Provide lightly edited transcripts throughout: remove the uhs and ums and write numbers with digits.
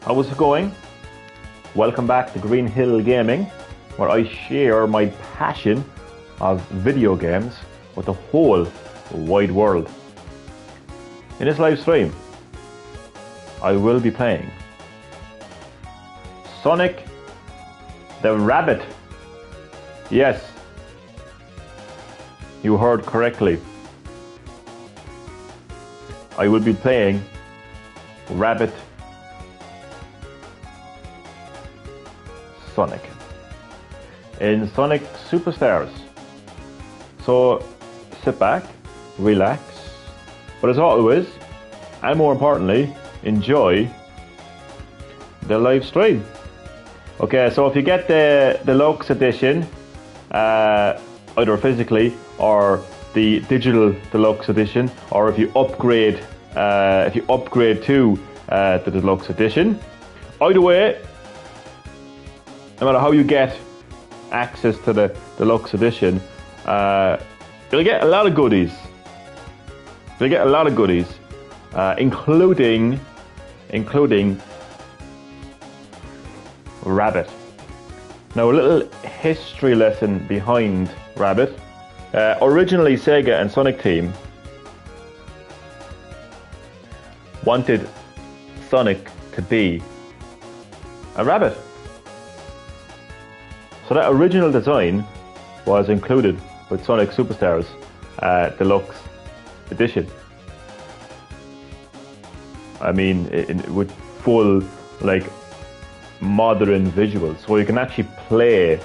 How's it going? Welcome back to Green Hill Gaming, where I share my passion of video games with the whole wide world. In this live stream, I will be playing Sonic the Rabbit. Yes, you heard correctly. I will be playing Rabbit Sonic in Sonic Superstars. So sit back, relax, but as always, and more importantly, enjoy the live stream. Okay, so if you get the deluxe edition, either physically or the digital deluxe edition, or if you upgrade to the deluxe edition, either way, no matter how you get access to the deluxe edition, you'll get a lot of goodies. You'll get a lot of goodies, including Rabbit. Now, a little history lesson behind Rabbit. Originally, Sega and Sonic Team wanted Sonic to be a rabbit. So that original design was included with Sonic Superstars Deluxe Edition. I mean, with full modern visuals, so you can actually play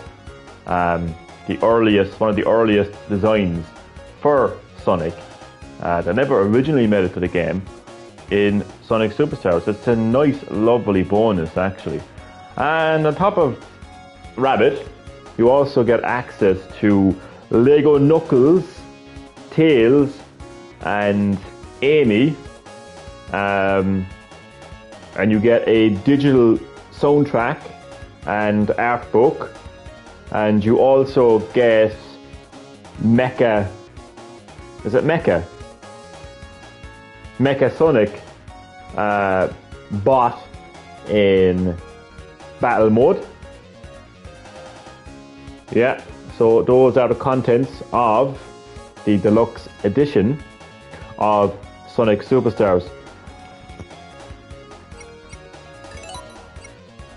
one of the earliest designs for Sonic that never originally made it to the game in Sonic Superstars. It's a nice, lovely bonus actually. And on top of Rabbit, you also get access to Lego Knuckles, Tails, and Amy, and you get a digital soundtrack and art book, and you also get Mecha. Is it Mecha? Mecha Sonic bot in battle mode. Yeah, so those are the contents of the deluxe edition of Sonic Superstars.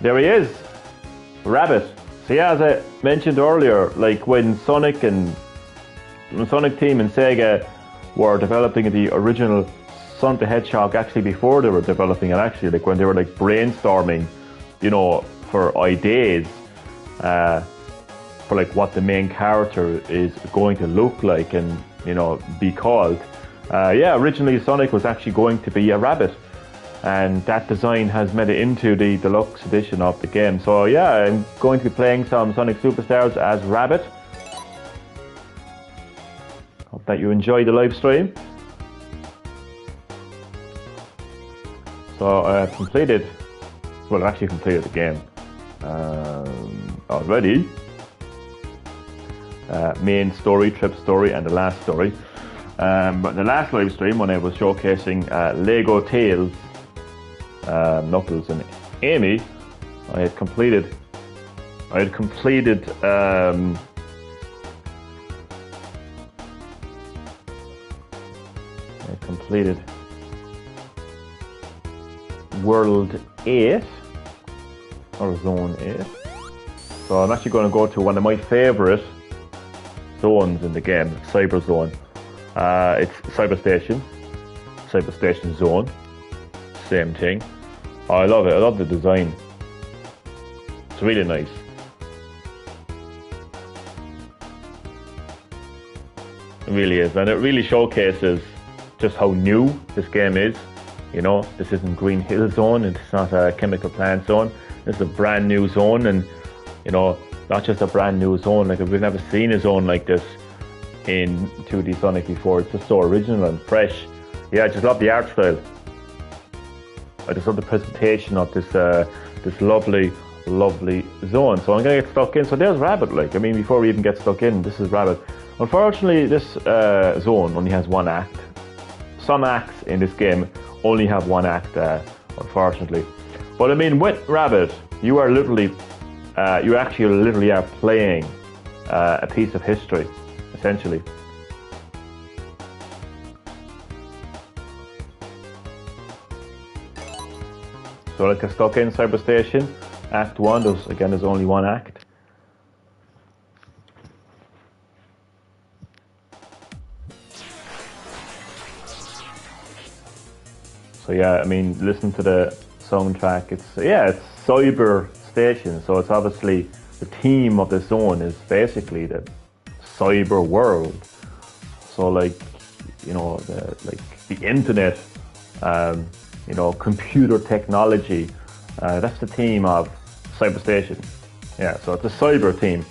There he is, Rabbit. So yeah, as I mentioned earlier, when Sonic Team and Sega were developing the original Sonic the Hedgehog, actually before they were developing it, actually, when they were brainstorming, for ideas, for what the main character is going to look like and be called. Originally Sonic was actually going to be a rabbit, and that design has made it into the deluxe edition of the game. So yeah, I'm going to be playing some Sonic Superstars as Rabbit. Hope that you enjoy the live stream. So I completed the game already. Main story, trip story, and the last story. But the last live stream, when I was showcasing Lego Tails, Knuckles, and Amy, I had completed World 8 or Zone 8. So I'm actually going to go to one of my favourite zones in the game, Cyber Zone. It's Cyber Station Zone. Same thing. Oh, I love it. I love the design. It's really nice. It really is, and it really showcases just how new this game is. This isn't Green Hill Zone, it's not a Chemical Plant Zone. This is a brand new zone, and not just a brand new zone. We've never seen a zone like this in 2D Sonic before. It's just so original and fresh. Yeah, I just love the art style. I just love the presentation of this lovely zone. So I'm gonna get stuck in. So there's Rabbit. Before we even get stuck in, this is Rabbit. Unfortunately, this zone only has one act. Some acts in this game only have one act, unfortunately. But I mean, with Rabbit, you are literally, you actually literally are playing a piece of history, essentially. So like a stuck in Cyberstation, Act 1, there's only one act. So yeah, I mean, listen to the soundtrack. It's Cyber Station. So it's obviously the theme of the zone is basically the cyber world. So like, you know, the internet, you know, computer technology. That's the theme of Cyber Station. Yeah, so it's a cyber theme.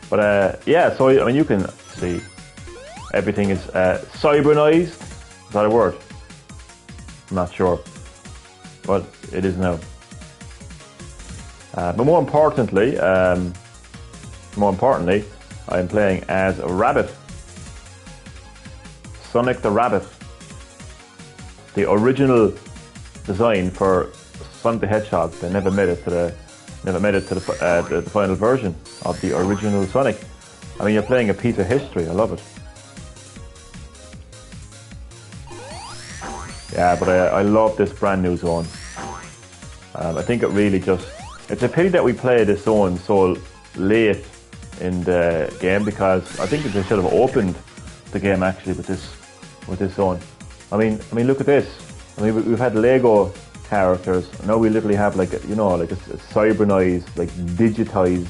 But yeah, so I mean, you can see everything is cybernized. Is that a word? I'm not sure, but it is now. But more importantly, I'm playing as a rabbit, Sonic the Rabbit, the original design for Sonic the Hedgehog. They never made it to the final version of the original Sonic. I mean, you're playing a piece of history. I love it. Yeah, but I love this brand new zone. I think it really it's a pity that we play this zone so late in the game, because I think they should have opened the game actually with this zone. I mean, look at this. I mean, we've had Lego characters. Now we literally have like a cybernized, like digitized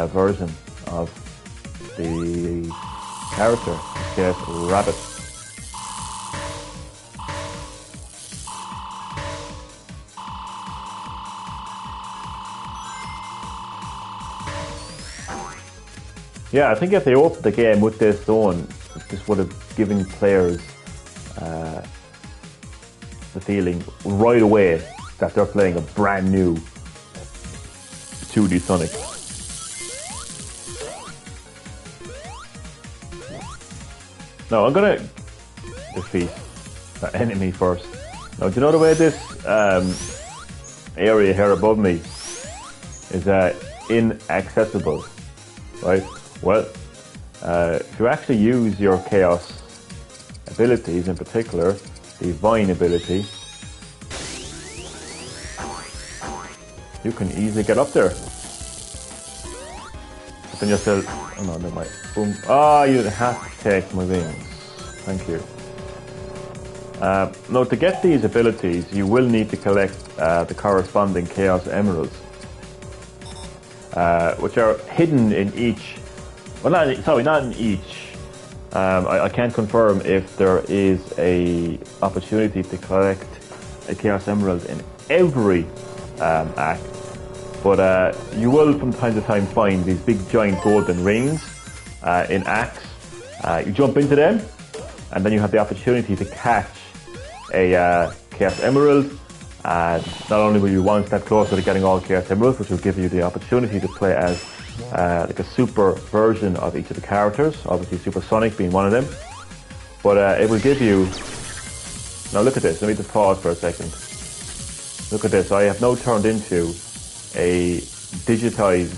version of the character. Yes, Rabbit. Yeah, I think if they opened the game with this zone, this would have given players the feeling right away that they're playing a brand new 2D Sonic. Now I'm gonna defeat that enemy first. Now, do you know the way this area here above me is inaccessible, right? Well, if you actually use your Chaos abilities, in particular the Vine ability, you can easily get up there. But then you're still, oh no, never mind. Boom. Ah, you have to take my wings. Thank you. Now, to get these abilities, you will need to collect the corresponding Chaos Emeralds, which are hidden in each. Well, not in each. I can't confirm if there is a opportunity to collect a Chaos Emerald in every act, but you will from time to time find these big giant golden rings in acts. You jump into them, and then you have the opportunity to catch a Chaos Emerald. And not only will you one step closer to getting all Chaos Emeralds, which will give you the opportunity to play as like a super version of each of the characters, obviously Super Sonic being one of them, but it will give you, now look at this, let me just pause for a second. Look at this, I have now turned into a digitized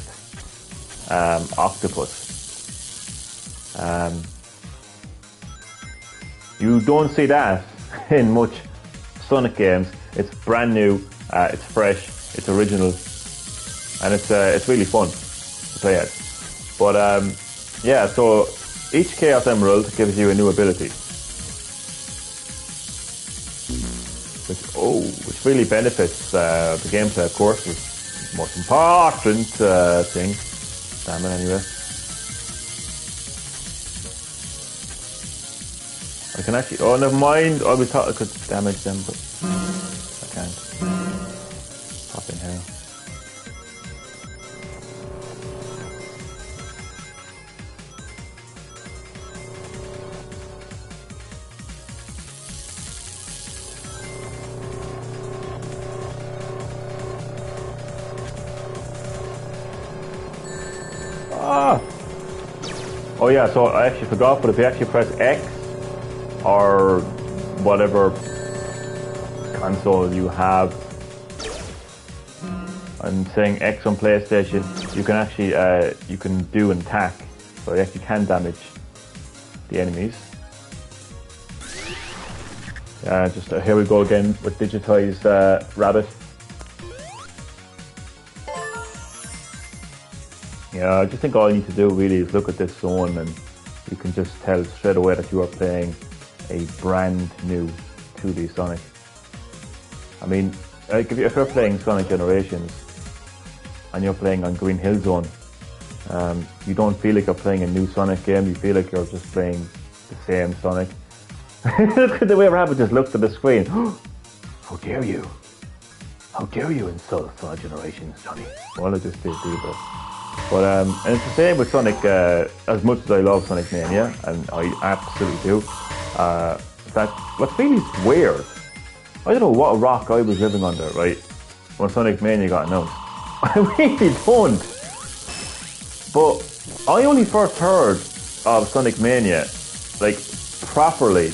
octopus. You don't see that in much Sonic games. It's brand new, it's fresh, it's original, and it's really fun to play it. But yeah, so each Chaos Emerald gives you a new ability, which really benefits the gameplay, of course. It's the most important thing. Damn it, anyway. I can actually, oh never mind, I was thought I could damage them, but I can't. Pop in here. Ah! Oh yeah, so I actually forgot, but if you actually press X, or whatever console you have, I'm saying X on PlayStation, you can actually you can do an attack, so you actually can damage the enemies. Just here we go again with digitized rabbit. Yeah, I just think all you need to do really is look at this zone, and you can just tell straight away that you are playing a brand new 2D Sonic. I mean, like if you're playing Sonic Generations and you're playing on Green Hill Zone, you don't feel like you're playing a new Sonic game. You feel like you're just playing the same Sonic. Look at the way Rabbit just looked at the screen. How dare you? How dare you insult Sonic Generations, Johnny? Well, I just did, but and it's the same with Sonic. As much as I love Sonic Mania, and I absolutely do, that what's really weird. I don't know what rock I was living under, right, when Sonic Mania got announced. I really don't. But I only first heard of Sonic Mania, like, properly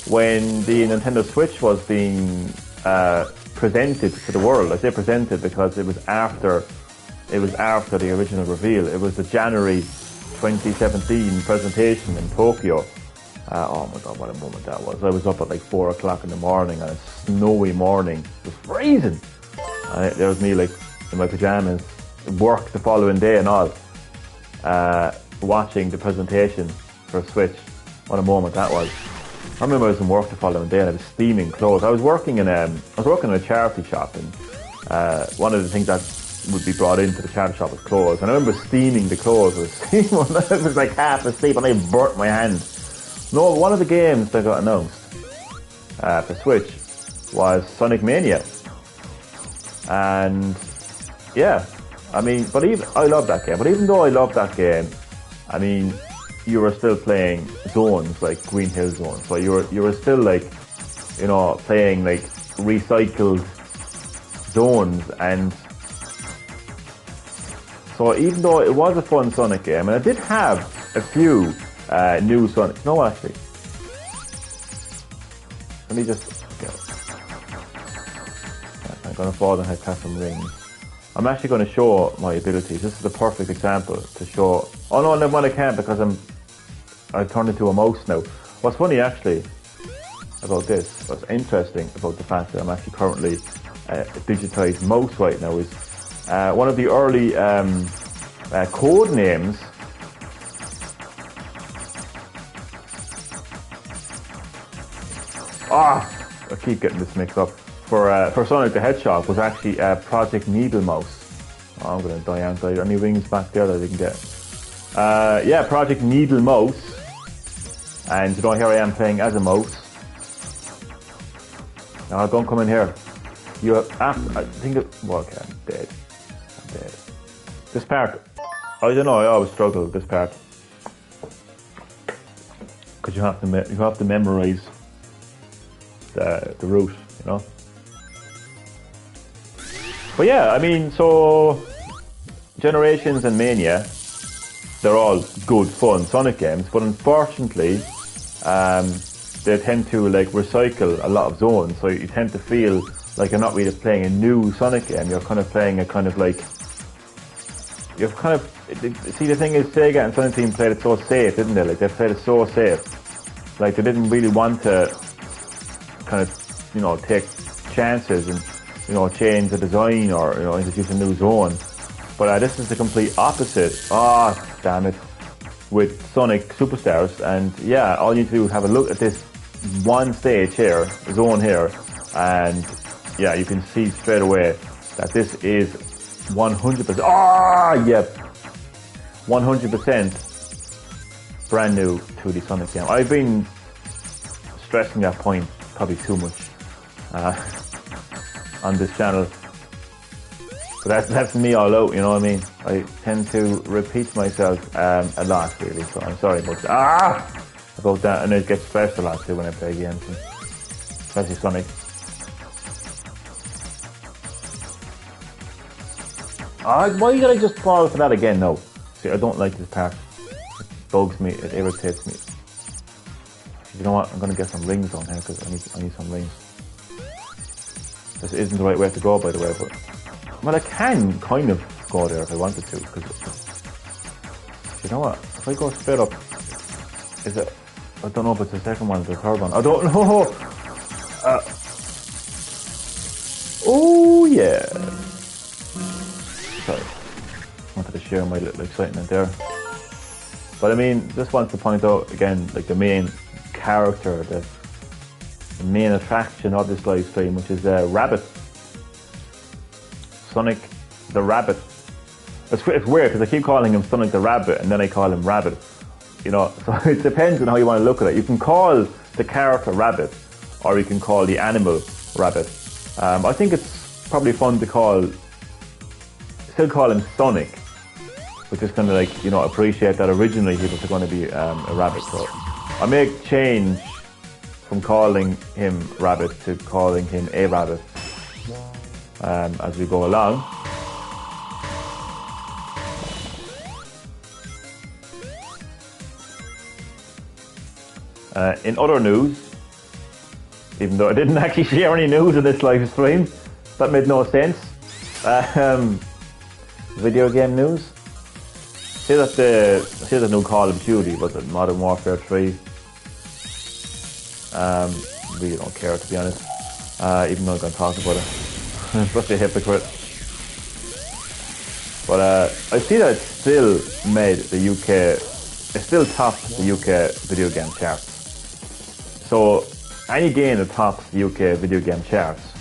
when the Nintendo Switch was being presented to the world. I say presented because it was after the original reveal. It was the January 2017 presentation in Tokyo. Oh my god, what a moment that was. I was up at like 4 o'clock in the morning on a snowy morning. It was freezing. And there was me like in my pajamas, work the following day and all, watching the presentation for Switch. What a moment that was. I remember I was in work the following day and I was steaming clothes. I was working in a charity shop, and one of the things that would be brought into the charity shop was clothes. And I remember steaming the clothes. I was like half asleep and I burnt my hand. No, one of the games that got announced for Switch was Sonic Mania. And yeah, I mean, I love that game. But even though I love that game, I mean, you were still playing zones like Green Hill Zone. So you were still like, you know, playing like recycled zones. And so even though it was a fun Sonic game, and I did have a few new Sonic. No, actually, let me just. Okay. I'm gonna fall and have some rings. I'm actually going to show my abilities. This is the perfect example to show. Oh no, never mind, I can't because I've turned into a mouse now. What's funny actually about this, what's interesting about the fact that I'm actually currently a digitized mouse right now is one of the early code names. I keep getting this mixed up. For Sonic the Hedgehog was actually Project Needle Mouse. Oh, I'm gonna die, aren't I? Any rings back there that I can get? Yeah, Project Needle Mouse. And you know, here I am playing as a mouse. Now don't come in here. You have, I think well, okay, I'm dead. This part, I don't know, I always struggle with this part. Because you have to memorize the route, you know. But yeah, I mean, so Generations and Mania, they're all good, fun Sonic games, but unfortunately, they tend to like recycle a lot of zones, so you tend to feel like you're not really playing a new Sonic game. You're kind of playing a kind of like, you're kind of, see the thing is, Sega and Sonic Team played it so safe, didn't they? Like they played it so safe, like they didn't really want to kind of, you know, take chances and, you know, change the design or, you know, introduce a new zone. But this is the complete opposite. Oh, damn it. With Sonic Superstars. And yeah, all you need to do is have a look at this one stage here, zone here, and yeah, you can see straight away that this is 100%. Ah, yep. 100% brand new 2D Sonic game. I've been stressing that point probably too much on this channel. But that's me all out, you know what I mean? I tend to repeat myself a lot, really, so I'm sorry about that. And it gets stressed a lot too when I play games, especially Sonic. Why did I just fall for that again? No. See, I don't like this part. It bugs me, it irritates me. You know what? I'm going to get some rings on here because I need some rings. This isn't the right way to go, by the way, but well, I can kind of go there if I wanted to, because you know what? If I go straight up, is it? I don't know if it's the second one or the third one. I don't know. Oh yeah. Sorry, I wanted to share my little excitement there. But I mean, just want to point out again, like the main character, the main attraction of this live stream, which is Rabbit. Sonic the Rabbit. It's weird because I keep calling him Sonic the Rabbit and then I call him Rabbit. You know, so it depends on how you want to look at it. You can call the character Rabbit, or you can call the animal Rabbit. I think it's probably fun to still call him Sonic, which is kind of like, you know, appreciate that originally he was going to be a rabbit. So I may change from calling him Rabbit to calling him a rabbit as we go along. In other news, even though I didn't actually share any news in this live stream, that made no sense. Video game news. See that the new Call of Duty, was it Modern Warfare 3? Really don't care, to be honest. Even though I'm going to talk about it. I'm such a hypocrite. But I see that it still made the UK, it still topped the UK video game charts. So any game that tops the UK video game charts,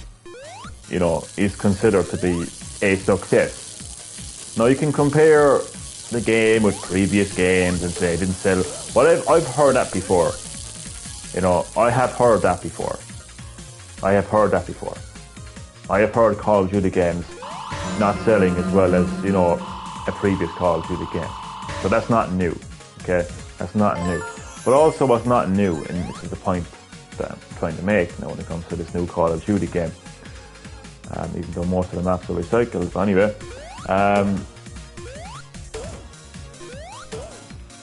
you know, is considered to be a success. Now you can compare the game with previous games and say it didn't sell. Well, I've heard that before. You know, I have heard that before. I have heard Call of Duty games not selling as well as, you know, a previous Call of Duty game. So that's not new, okay? That's not new. But also what's not new, and this is the point that I'm trying to make now when it comes to this new Call of Duty game, even though most of the maps are recycled, but anyway.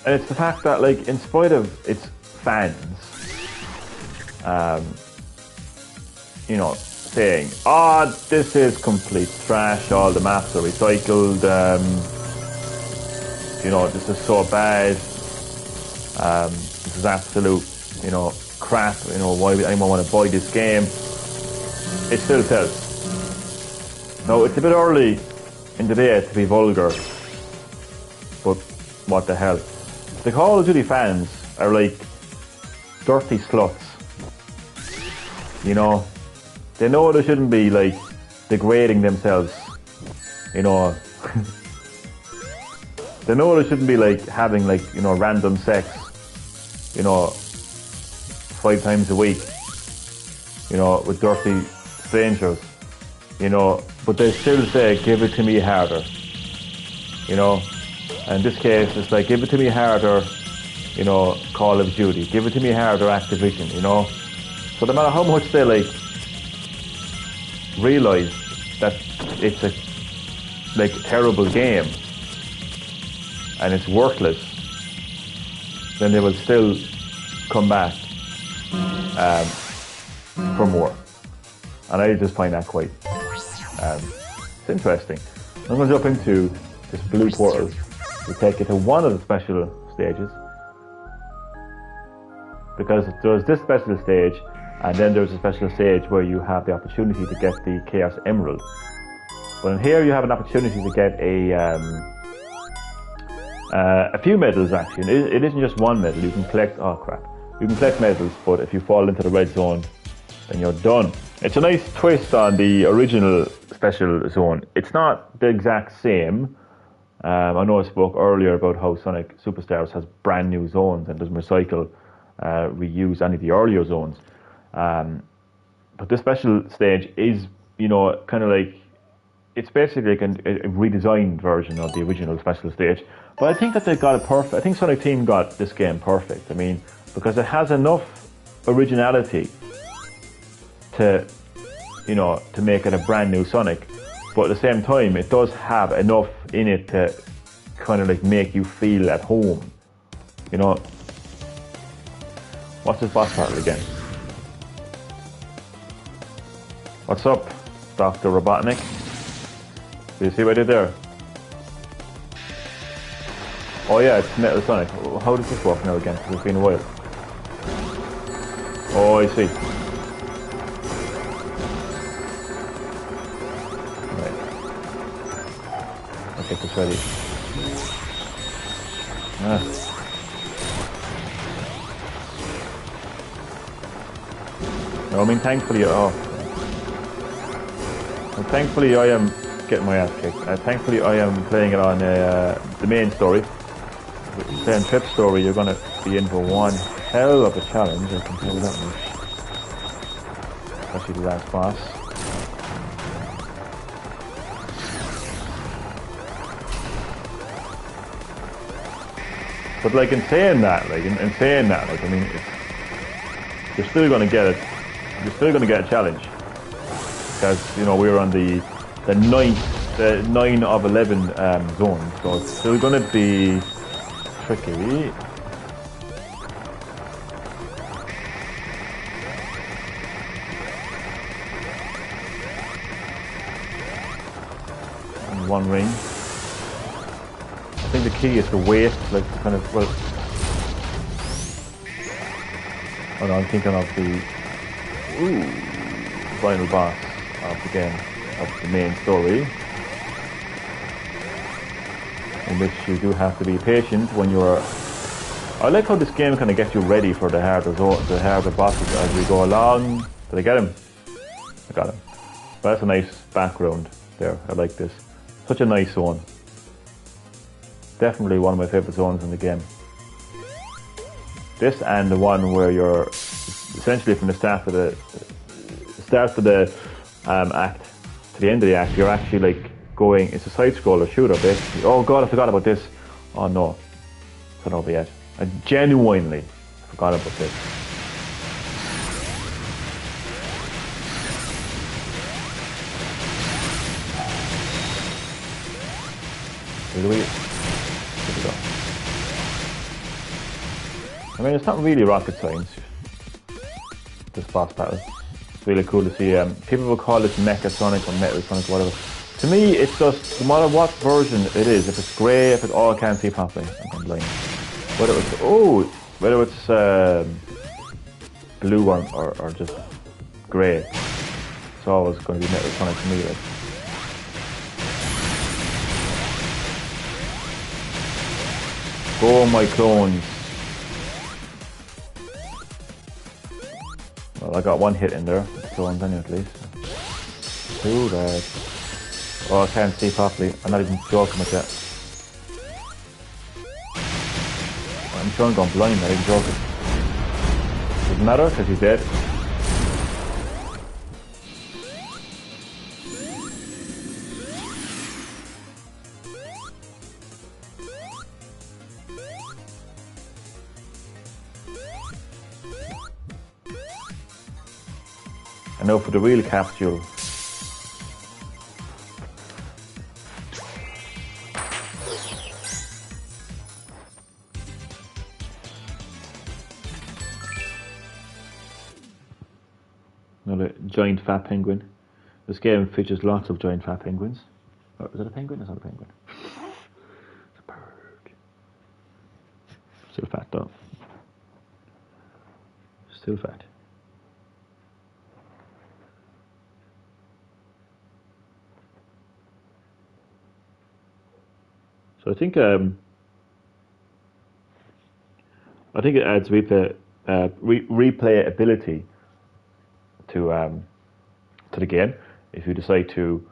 And it's the fact that, like, in spite of its fans, you know, saying, this is complete trash, all the maps are recycled, you know, this is so bad, this is absolute, you know, crap, you know, why would anyone want to buy this game? It still sells. Now, it's a bit early in the day to be vulgar, but what the hell. The Call of Duty fans are like dirty sluts. You know, they know they shouldn't be like degrading themselves. You know, they know they shouldn't be like having like, you know, random sex, you know, 5 times a week, you know, with dirty strangers, you know, but they still say, give it to me harder, you know. And in this case, it's like, give it to me harder, you know, Call of Duty. Give it to me harder, Activision, you know. So no matter how much they, like, realise that it's a, like, terrible game and it's worthless, then they will still come back for more. And I just find that quite it's interesting. I'm going to jump into this blue portal to take you to one of the special stages, because there's this special stage and then there's a special stage where you have the opportunity to get the Chaos Emerald. But in here you have an opportunity to get a few medals actually. It isn't just one medal, you can collect, you can collect medals, but if you fall into the red zone then you're done. It's a nice twist on the original special zone. It's not the exact same. I know I spoke earlier about how Sonic Superstars has brand new zones and doesn't reuse any of the earlier zones. But this special stage is, you know, kind of like, it's basically like a redesigned version of the original special stage. But I think that they got it perfect. I think Sonic Team got this game perfect. I mean, because it has enough originality to, you know, to make it a brand new Sonic. But at the same time, it does have enough in it to kind of like make you feel at home. You know, what's this boss battle again? What's up, Dr. Robotnik? Do you see what I did there? Oh yeah, it's Metal Sonic. How does this work now again? Because it's been a while. Oh, I see. Right. I'll get this ready. No, I mean, thankfully, well, thankfully I am getting my ass kicked. Thankfully I am playing it on the main story. If you're playing Trip story, you're going to be in for one hell of a challenge, I can tell you that much. Especially the last boss. But like in saying that, I mean, you're still going to get it. You're still going to get a challenge because we were on the 9 of 11 zones, so it's still going to be tricky. And one ring. I think the key is to wait, like kind of, well, oh no, I'm thinking of the final boss of the game, of the main story, in which you do have to be patient when you're. I like how this game kind of gets you ready for the harder bosses as we go along. Did I get him? I got him. But that's a nice background there. I like this. Such a nice zone. Definitely one of my favourite zones in the game. This and the one where you're essentially from the start of the act to the end of the act, you're actually like going. It's a side scroller shooter basically. Oh god, I forgot about this. Oh no, it's not over yet. I genuinely forgot about this. Here we go. I mean, it's not really rocket science, this boss battle. It's really cool to see. People will call this Mecha Sonic or Metal Sonic or whatever. To me, it's just, no matter what version it is, if it's grey, if it's, I can't see properly, I'm blind. Whether it's blue or just grey, it's always going to be Metal Sonic to me. Like. Go my clones. Well, I got one hit in there. Clones anyway, at least. Too bad. Oh, I can't see properly. I'm not even joking with that. I'm sure I'm going blind, not even joking. Doesn't matter, because he's dead. And now for the real capsule. Another giant fat penguin. This game features lots of giant fat penguins. Oh, is that a penguin? It's not a penguin. It's a bird. Still fat though. Still fat. So I think it adds replayability to the game if you decide to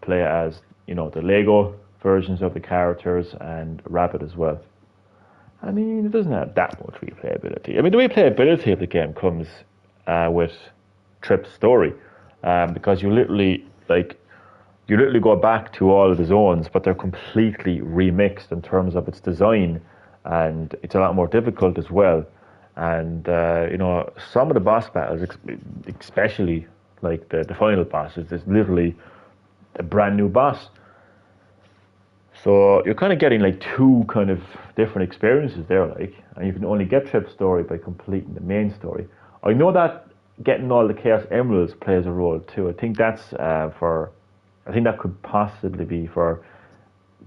play as the Lego versions of the characters and Rabbit as well. I mean, it doesn't have that much replayability. I mean, the replayability of the game comes with Trip's story because you literally go back to all of the zones, but they're completely remixed in terms of its design, and it's a lot more difficult as well. And some of the boss battles, especially like the final boss, is literally a brand new boss. So you're kind of getting like two kind of different experiences there, and you can only get Trip's story by completing the main story. I know that getting all the Chaos Emeralds plays a role too. I think that's for I think that could possibly be for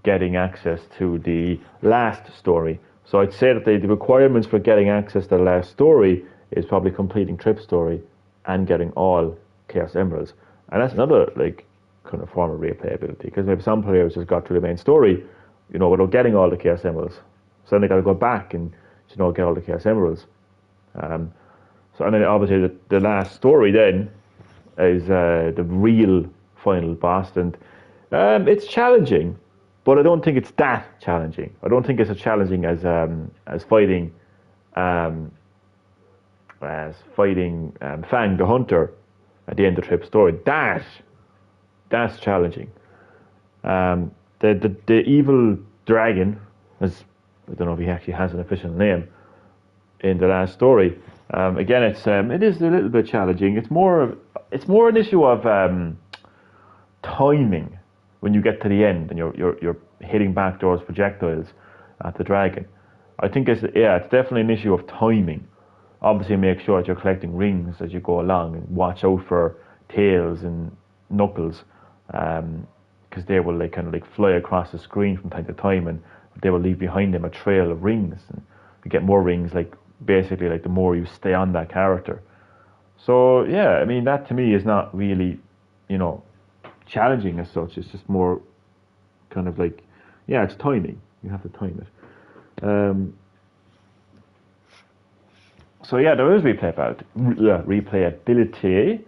getting access to the last story. So I'd say that the requirements for getting access to the last story is probably completing Trip Story and getting all Chaos Emeralds. And that's another like kind of form of replayability, because maybe some players just got through the main story, you know, without getting all the Chaos Emeralds. So then they got to go back and, you know, get all the Chaos Emeralds. So and then obviously the last story then is the real final boss, and it's challenging, but I don't think it's that challenging. I don't think it's as challenging as fighting Fang the Hunter at the end of Trip Story. That's challenging. The evil dragon, as I don't know if he actually has an official name in the last story. Again, it is a little bit challenging. It's more an issue of timing when you get to the end and you're hitting back those projectiles at the dragon. I think it's definitely an issue of timing. Obviously, make sure that you're collecting rings as you go along, and watch out for Tails and Knuckles, because they will like kind of like fly across the screen from time to time, and they will leave behind them a trail of rings. And you get more rings, like basically like the more you stay on that character. So yeah, I mean that to me is not really, you know, challenging as such. It's just more kind of like, yeah, it's timing. You have to time it. So yeah, there is replayability.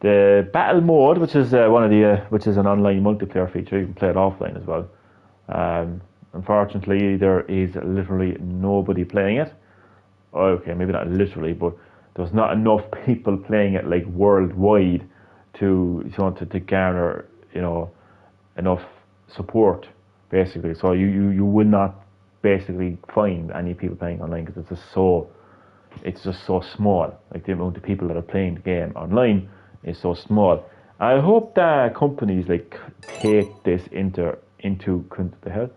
The battle mode, which is which is an online multiplayer feature, you can play it offline as well. Unfortunately, there is literally nobody playing it. Okay, maybe not literally, but there's not enough people playing it like worldwide to garner, you know, enough support basically. So you will not basically find any people playing online, because it's just so small. Like the amount of people that are playing the game online is so small. I hope that companies like take this into the hell.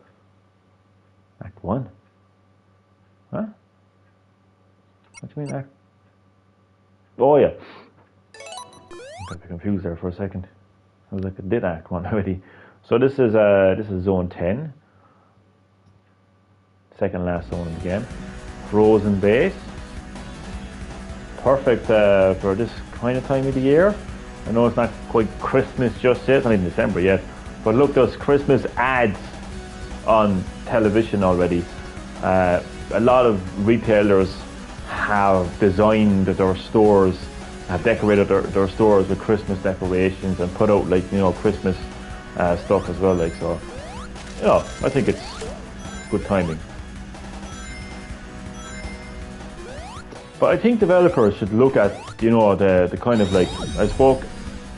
Act 1? Huh? What do you mean Act? Oh yeah. I got a bit confused there for a second. I was like, I did Act 1 already. So this is Zone 10. Second last zone of the game. Frozen Base. Perfect for this kind of time of the year. I know it's not quite Christmas just yet, it's not even December yet, but look, there's Christmas ads on television already. A lot of retailers have designed their stores, have decorated their stores with Christmas decorations and put out, like, you know, Christmas stuff as well. Like, so, you know, I think it's good timing. But I think developers should look at, you know, the kind of like, I spoke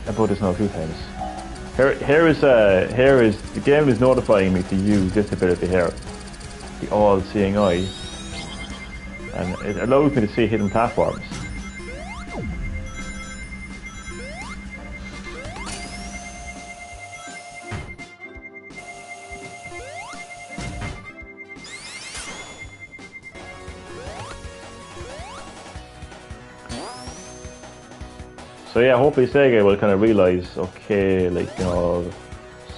about this now a few times. Here is the game is notifying me to use this ability here, the all-seeing eye, and it allows me to see hidden platforms. So yeah, hopefully Sega will kind of realise, okay, like, you know,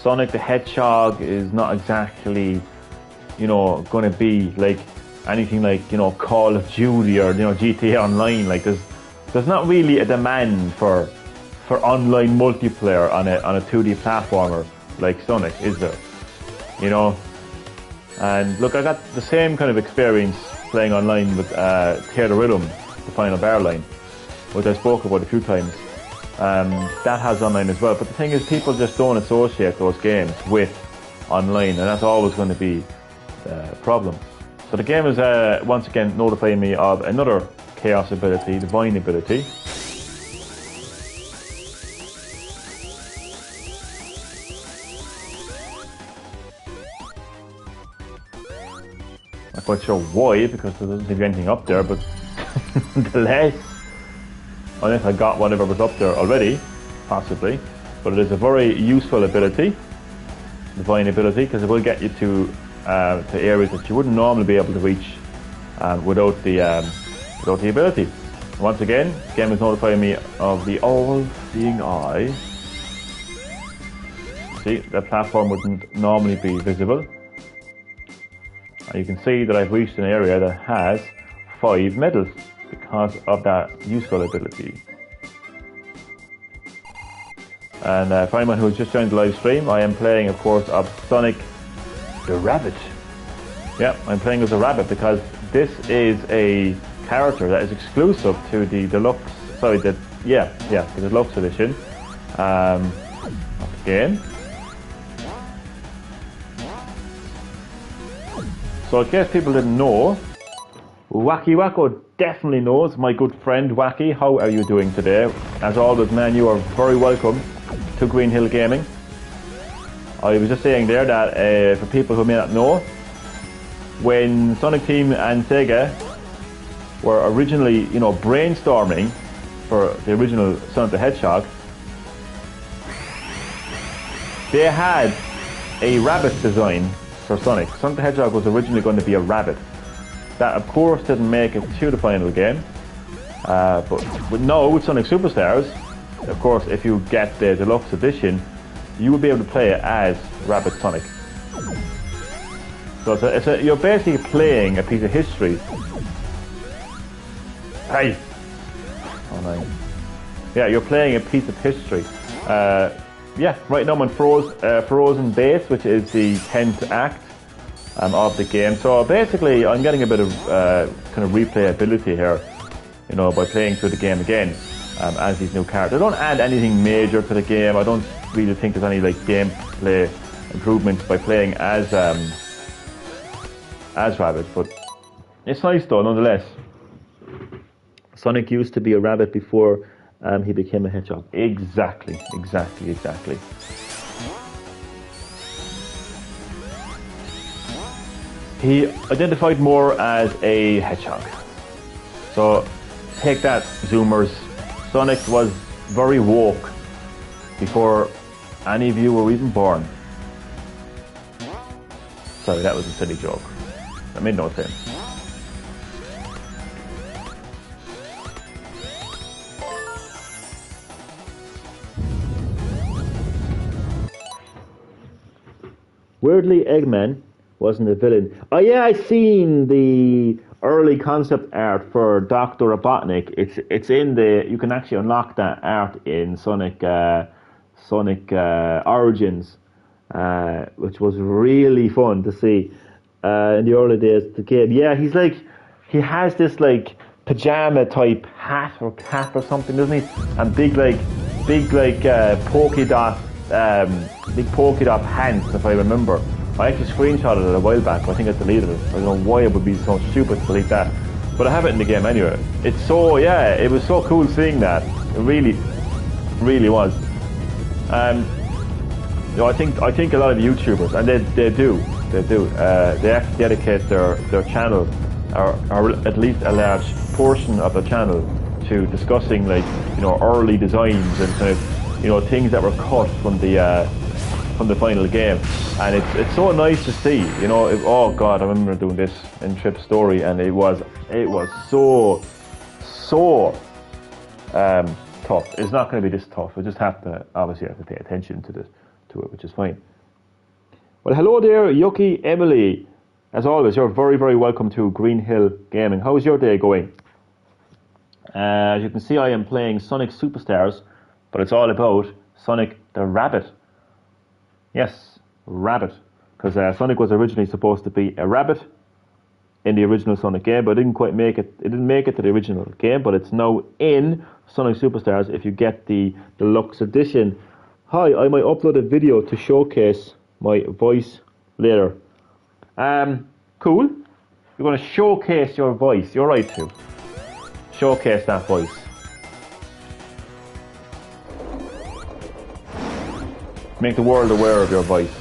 Sonic the Hedgehog is not exactly, you know, going to be like anything like, you know, Call of Duty or, you know, GTA Online. Like, there's not really a demand for online multiplayer on a 2D platformer like Sonic, is there? You know? And look, I got the same kind of experience playing online with Tear the Rhythm, the Final Bar line, which I spoke about a few times. That has online as well, but the thing is, people just don't associate those games with online, and that's always going to be a problem. So the game is once again notifying me of another Chaos ability, Divine ability. Not quite sure why, because there doesn't seem to be anything up there, but nonetheless, unless I got whatever was up there already, possibly. But it is a very useful ability, Divine ability, because it will get you to areas that you wouldn't normally be able to reach without the ability. Once again, the game is notifying me of the all-seeing eye. See, that platform wouldn't normally be visible. And you can see that I've reached an area that has 5 medals because of that useful ability. And for anyone who's just joined the live stream, I am playing, of course, of Sonic the Rabbit. Yeah, I'm playing as a rabbit because this is a character that is exclusive to the deluxe, the deluxe edition of the game. So in case people didn't know, Wacky Wacko definitely knows. My good friend Wacky, how are you doing today? As always, man, you are very welcome to Green Hill Gaming. I was just saying there that for people who may not know, when Sonic Team and Sega were originally, brainstorming for the original Sonic the Hedgehog, they had a rabbit design for Sonic. Sonic the Hedgehog was originally going to be a rabbit. That, of course, didn't make it to the final game. But now with Sonic Superstars, of course, if you get the deluxe edition, you will be able to play it as Rabbit Sonic. So you're basically playing a piece of history. Hey! Oh no. Yeah, you're playing a piece of history. Yeah, right now I'm on Frozen Base, which is the 10th act of the game. So basically, I'm getting a bit of kind of replayability here, by playing through the game again as these new characters. They don't add anything major to the game. I don't really think there's any gameplay improvements by playing as Rabbit, but it's nice though, nonetheless. Sonic used to be a rabbit before he became a hedgehog. Exactly. He identified more as a hedgehog. So take that, Zoomers. Sonic was very woke before any of you were even born. Sorry, that was a silly joke. That made no sense. Weirdly, Eggman wasn't a villain. Oh yeah, I seen the early concept art for Dr. Robotnik. It's in the. You can actually unlock that art in Sonic Origins, which was really fun to see in the early days of the game. Yeah, he has this pajama type hat or cap or something, doesn't he? And big polka dot. Big polka dot pants, if I remember. I actually screenshotted it a while back, but I think I deleted it. I don't know why it would be so stupid to delete that. But I have it in the game anyway. It was so cool seeing that. It really, really was. I think a lot of YouTubers, and they do. They actually dedicate their channel, or at least a large portion of the channel, to discussing early designs and kind of things that were cut from the final game, and it's so nice to see. Oh God, I remember doing this in Trip's story, and it was so tough. It's not going to be this tough. We just have to pay attention to it, which is fine. Well, hello there, Yuki Emily. As always, you're very, very welcome to Green Hill Gaming. How's your day going? As you can see, I am playing Sonic Superstars, but it's all about Sonic the Rabbit. Yes, Rabbit. Because Sonic was originally supposed to be a rabbit in the original Sonic game, but it didn't quite make it. It didn't make it to the original game, but it's now in Sonic Superstars if you get the deluxe edition. Hi, I might upload a video to showcase my voice later. Cool. You're going to showcase your voice. You're right to. Showcase that voice. Make the world aware of your voice.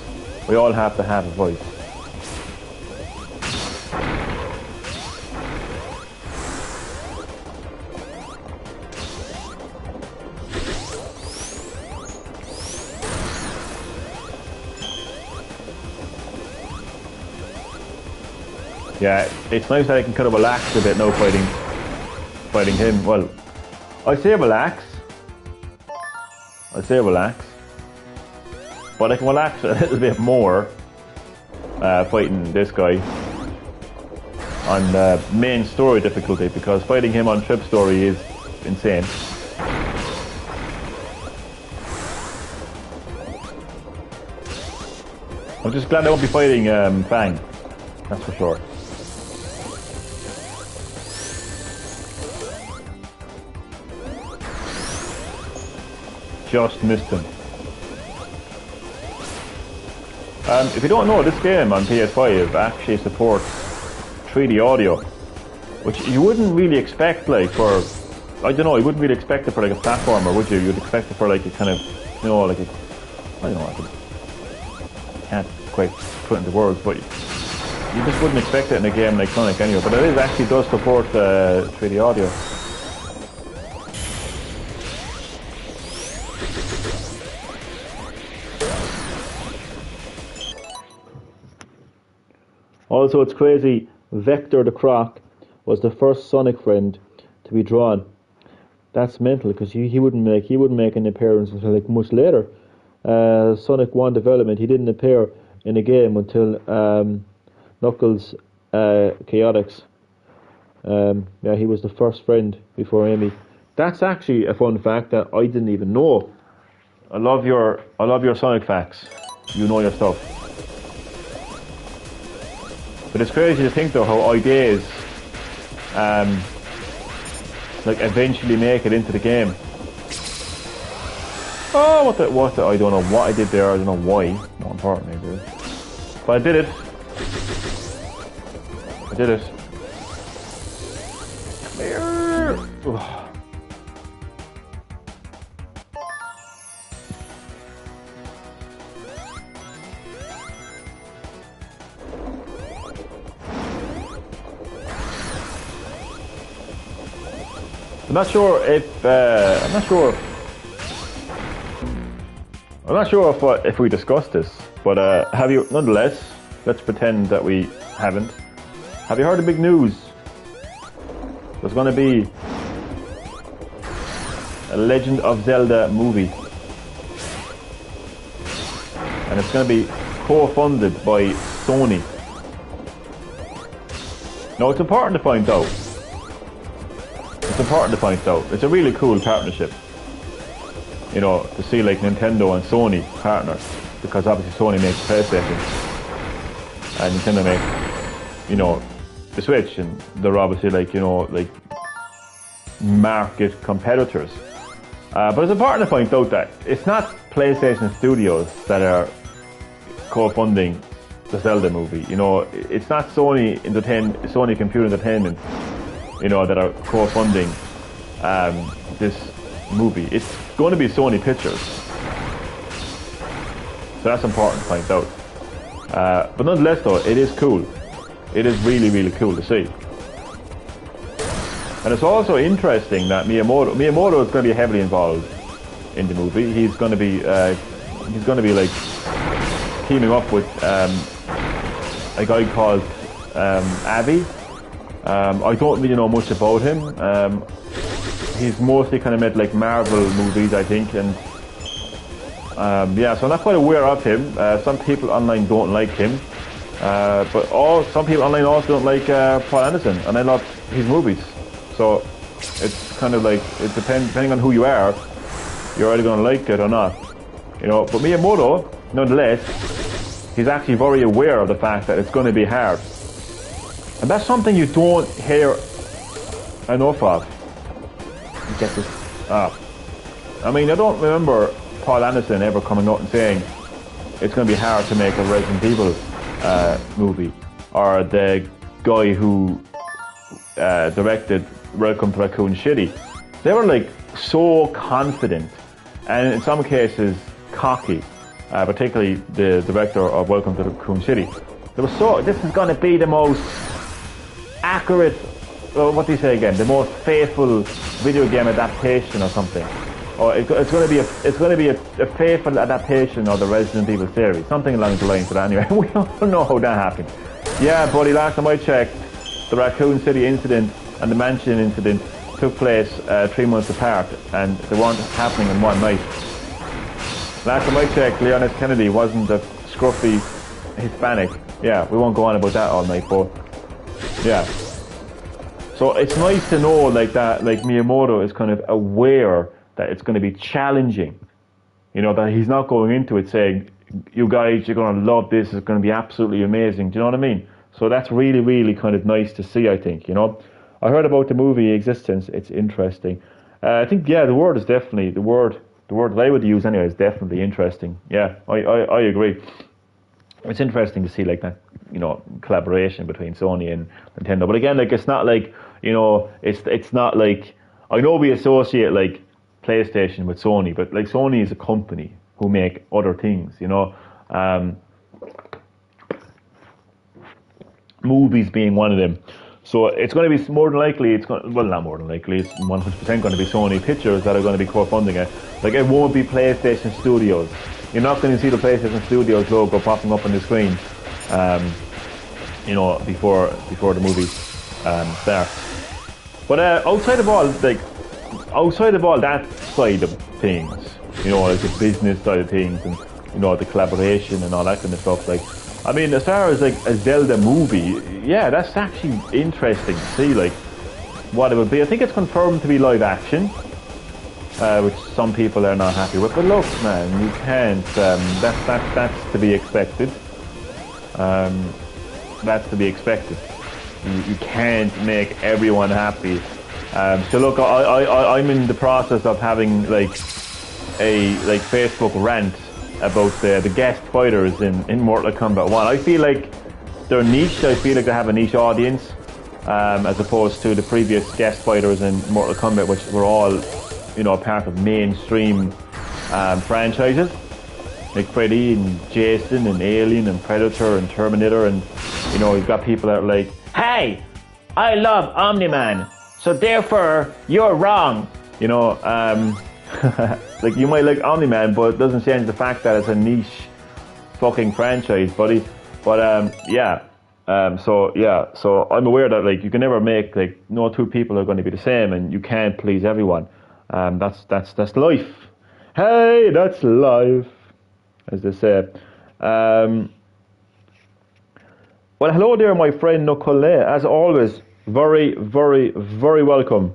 We all have to have a voice. Yeah, it's nice that I can kind of relax a bit now fighting him. Well, I say relax. but I can relax a little bit more fighting this guy on main story difficulty, because fighting him on trip story is insane. I'm just glad I won't be fighting Fang, that's for sure. Just missed him. If you don't know, this game on PS5 actually supports 3D audio, which you wouldn't really expect, like, for, I don't know, you wouldn't really expect it for like a platformer, would you? You'd expect it for like a kind of, you know, like a, I don't know, I can't quite put it into words, but you just wouldn't expect it in a game like Sonic anyway. But it actually does support 3D audio. Also, it's crazy, Vector the Croc was the first Sonic friend to be drawn. That's mental, because he wouldn't make an appearance until like much later. Sonic 1 development, he didn't appear in a game until Knuckles Chaotix. Yeah, he was the first friend before Amy. That's actually a fun fact that I didn't even know. I love your Sonic facts. You know your stuff. But it's crazy to think though how ideas like eventually make it into the game. Oh, what the, I don't know what I did there, I don't know why, more importantly, dude. But I did it. I did it. Come here. Ugh. I'm not sure if we discussed this, but have you, nonetheless, let's pretend that we haven't. Have you heard the big news? There's going to be a Legend of Zelda movie. And it's going to be co-funded by Sony. Now, it's important to point out, it's a really cool partnership. You know, to see like Nintendo and Sony partner, because obviously Sony makes PlayStation and Nintendo makes, you know, the Switch, and they're obviously like, you know, like market competitors. But it's important to point out that it's not PlayStation Studios that are co-funding the Zelda movie. You know, it's not Sony Computer Entertainment, you know, that are co-funding this movie. It's going to be Sony Pictures. So that's important to point out. But nonetheless though, it is cool. It is really, really cool to see. And it's also interesting that Miyamoto is going to be heavily involved in the movie. He's going to be like teaming up with a guy called Avi. I don't really know much about him. He's mostly kind of made like Marvel movies, I think, and yeah, so I'm not quite aware of him. Some people online don't like him, but some people online also don't like Paul Anderson, and I love his movies. So it's kind of like, it depending on who you are, you're either going to like it or not, you know. But Miyamoto, nonetheless, he's actually very aware of the fact that it's going to be hard. And that's something you don't hear enough of. Get this up. I mean, I don't remember Paul Anderson ever coming out and saying it's going to be hard to make a Resident Evil movie, or the guy who directed Welcome to Raccoon City. They were like so confident, and in some cases cocky, particularly the director of Welcome to Raccoon City. They were so, this is going to be the most accurate, what do you say again? The most faithful video game adaptation or something. Or it's going to be a faithful adaptation of the Resident Evil series, something along the lines of that. Anyway, we don't know how that happened. Yeah, buddy. Last time I checked, the Raccoon City incident and the Mansion incident took place 3 months apart, and they weren't happening in one night. Last time I checked, Leon S. Kennedy wasn't a scruffy Hispanic. Yeah, we won't go on about that all night, but yeah. So it's nice to know like that, like Miyamoto is kind of aware that it's going to be challenging. You know, that he's not going into it saying, you guys, you're going to love this, it's going to be absolutely amazing. Do you know what I mean? So that's really, really kind of nice to see, I think, you know. I heard about the movie Existence, it's interesting. I think, yeah, the word is definitely, the word that I would use anyway is definitely interesting. Yeah, I agree. It's interesting to see like that, you know, collaboration between Sony and Nintendo. But again, like it's not like, you know, it's not like, I know we associate like PlayStation with Sony, but like Sony is a company who make other things, you know. Movies being one of them. So it's going to be more than likely, well, not more than likely, it's 100% going to be Sony Pictures that are going to be co-funding it. Like it won't be PlayStation Studios. You're not going to see the PlayStation Studios logo popping up on the screen, you know, before the movie starts. But outside of all that side of things, you know, like the business side of things, and you know, the collaboration and all that kind of stuff, like, I mean, as far as like a Zelda movie, yeah, that's actually interesting to see, like, what it would be. I think it's confirmed to be live action, which some people are not happy with. But look, man, you can't. That's to be expected. That's to be expected. You can't make everyone happy. So look, I'm in the process of having like a Facebook rant about the guest fighters in Mortal Kombat 1. I feel like they're niche. I feel like they have a niche audience, as opposed to the previous guest fighters in Mortal Kombat, which were all, you know, part of mainstream franchises, like Freddy and Jason and Alien and Predator and Terminator, and you know, you've got people that are like, hey, I love Omni-Man, so therefore you're wrong. You know, like you might like Omni-Man, but it doesn't change the fact that it's a niche fucking franchise, buddy. But yeah. So I'm aware that like you can never make, like, no two people are going to be the same, and you can't please everyone. That's life. Hey, that's life, as they say. Well, hello there, my friend Nicole. As always, very, very, very welcome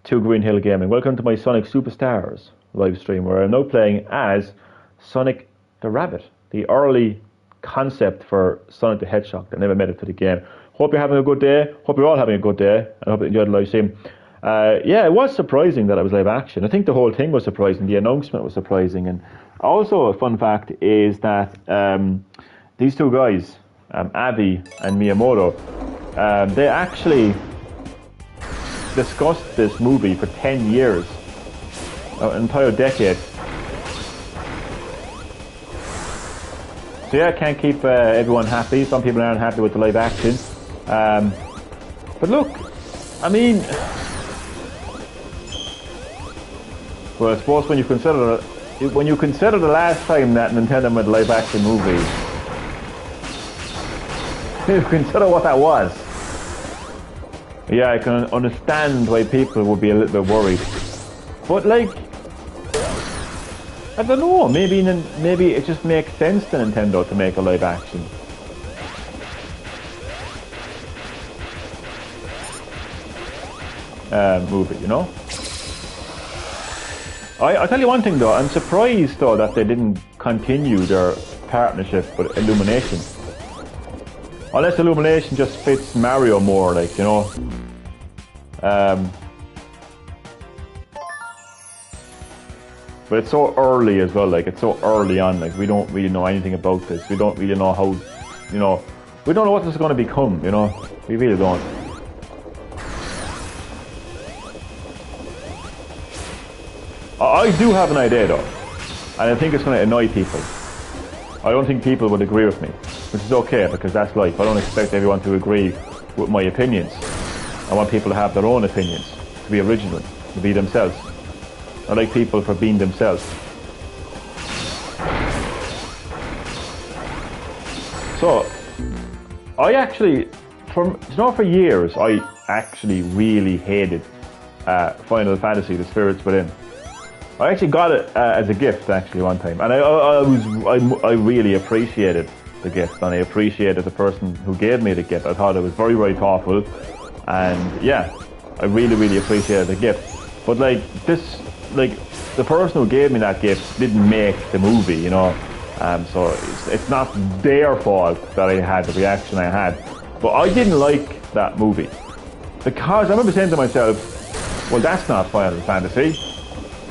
to Green Hill Gaming. Welcome to my Sonic Superstars live stream, where I'm now playing as Sonic the Rabbit, the early concept for Sonic the Hedgehog that never made it to the game. Hope you're having a good day. Hope you're all having a good day, and I hope you enjoyed the live stream. Yeah, it was surprising that it was live action. I think the whole thing was surprising. The announcement was surprising. And also a fun fact is that these two guys, Avi and Miyamoto, they actually discussed this movie for 10 years, an entire decade. So yeah, can't keep everyone happy. Some people aren't happy with the live action. But look, I mean, well, I suppose when you consider the last time that Nintendo made a live action movie, you consider what that was. Yeah, I can understand why people would be a little bit worried. But like, I don't know, maybe it just makes sense to Nintendo to make a live action. Movie, you know? I'll tell you one thing though, I'm surprised though that they didn't continue their partnership with Illumination. Unless Illumination just fits Mario more, like, you know. But it's so early as well, like, it's so early on, like, we don't really know anything about this. We don't really know how, you know, we don't know what this is going to become, you know. We really don't. I do have an idea though, and I think it's going to annoy people. I don't think people would agree with me, which is okay, because that's life. I don't expect everyone to agree with my opinions. I want people to have their own opinions, to be original, to be themselves. I like people for being themselves. So, I actually, for years, I actually really hated Final Fantasy: The Spirits Within. I actually got it as a gift actually one time, and I really appreciated the gift, and I appreciated the person who gave me the gift. I thought it was very, very thoughtful, and yeah, I really, really appreciated the gift. But like the person who gave me that gift didn't make the movie, you know, so it's not their fault that I had the reaction I had. But I didn't like that movie because I remember saying to myself, well, that's not Final Fantasy.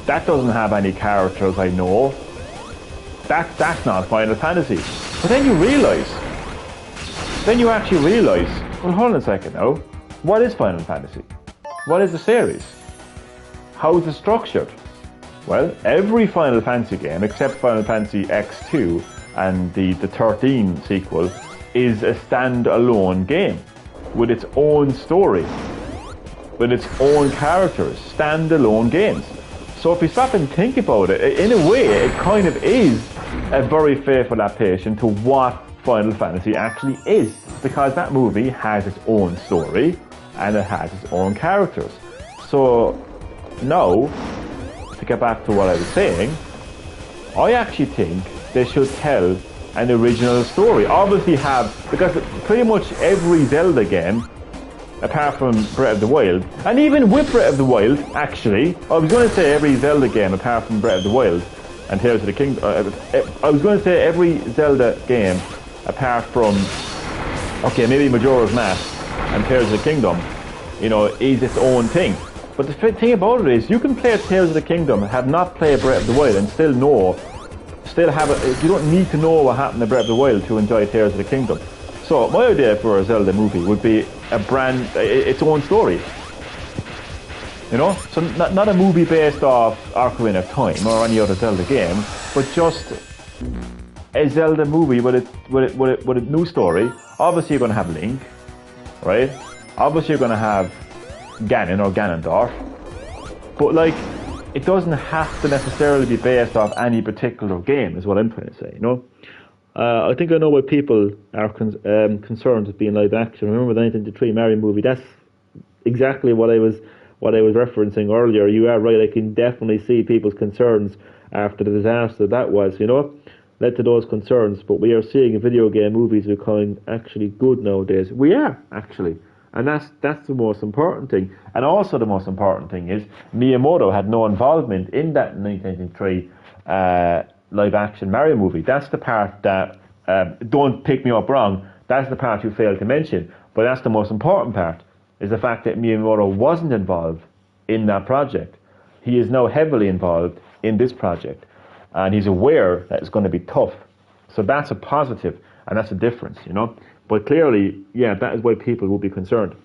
That doesn't have any characters I know. That's not Final Fantasy. But then you actually realise, well, hold on a second now, what is Final Fantasy? What is the series? How is it structured? Well, every Final Fantasy game, except Final Fantasy X2 and the 13 sequel, is a stand-alone game with its own story, with its own characters, stand-alone games. So if you stop and think about it, in a way, it kind of is a very faithful adaptation to what Final Fantasy actually is, because that movie has its own story and it has its own characters. So now, to get back to what I was saying, I actually think they should tell an original story. Obviously because pretty much every Zelda game, apart from Breath of the Wild, and even with Breath of the Wild, actually, I was going to say every Zelda game apart from Breath of the Wild and Tears of the Kingdom, I was going to say every Zelda game apart from, okay, maybe Majora's Mask and Tears of the Kingdom, you know, is its own thing. But the thing about it is, you can play Tears of the Kingdom, have not played Breath of the Wild, and you don't need to know what happened in Breath of the Wild to enjoy Tears of the Kingdom. So my idea for a Zelda movie would be its own story. You know, so not a movie based off Ocarina of Time or any other Zelda game, but just a Zelda movie with a new story. Obviously, you're going to have Link, right? Obviously, you're going to have Ganon or Ganondorf, but like, it doesn't have to necessarily be based off any particular game, is what I'm trying to say, you know? I think I know why people are concerned with being live action. Remember the 1993 Mario movie? That's exactly what I was referencing earlier. You are right, I can definitely see people's concerns after the disaster that was, you know? Led to those concerns, but we are seeing video game movies becoming actually good nowadays. We are, actually. And that's the most important thing. And also the most important thing is Miyamoto had no involvement in that 1993 live action Mario movie. That's the part that, don't pick me up wrong, that's the part you failed to mention. But that's the most important part, is the fact that Miyamoto wasn't involved in that project. He is now heavily involved in this project. And he's aware that it's going to be tough. So that's a positive, and that's a difference, you know. But clearly, yeah, that is why people will be concerned.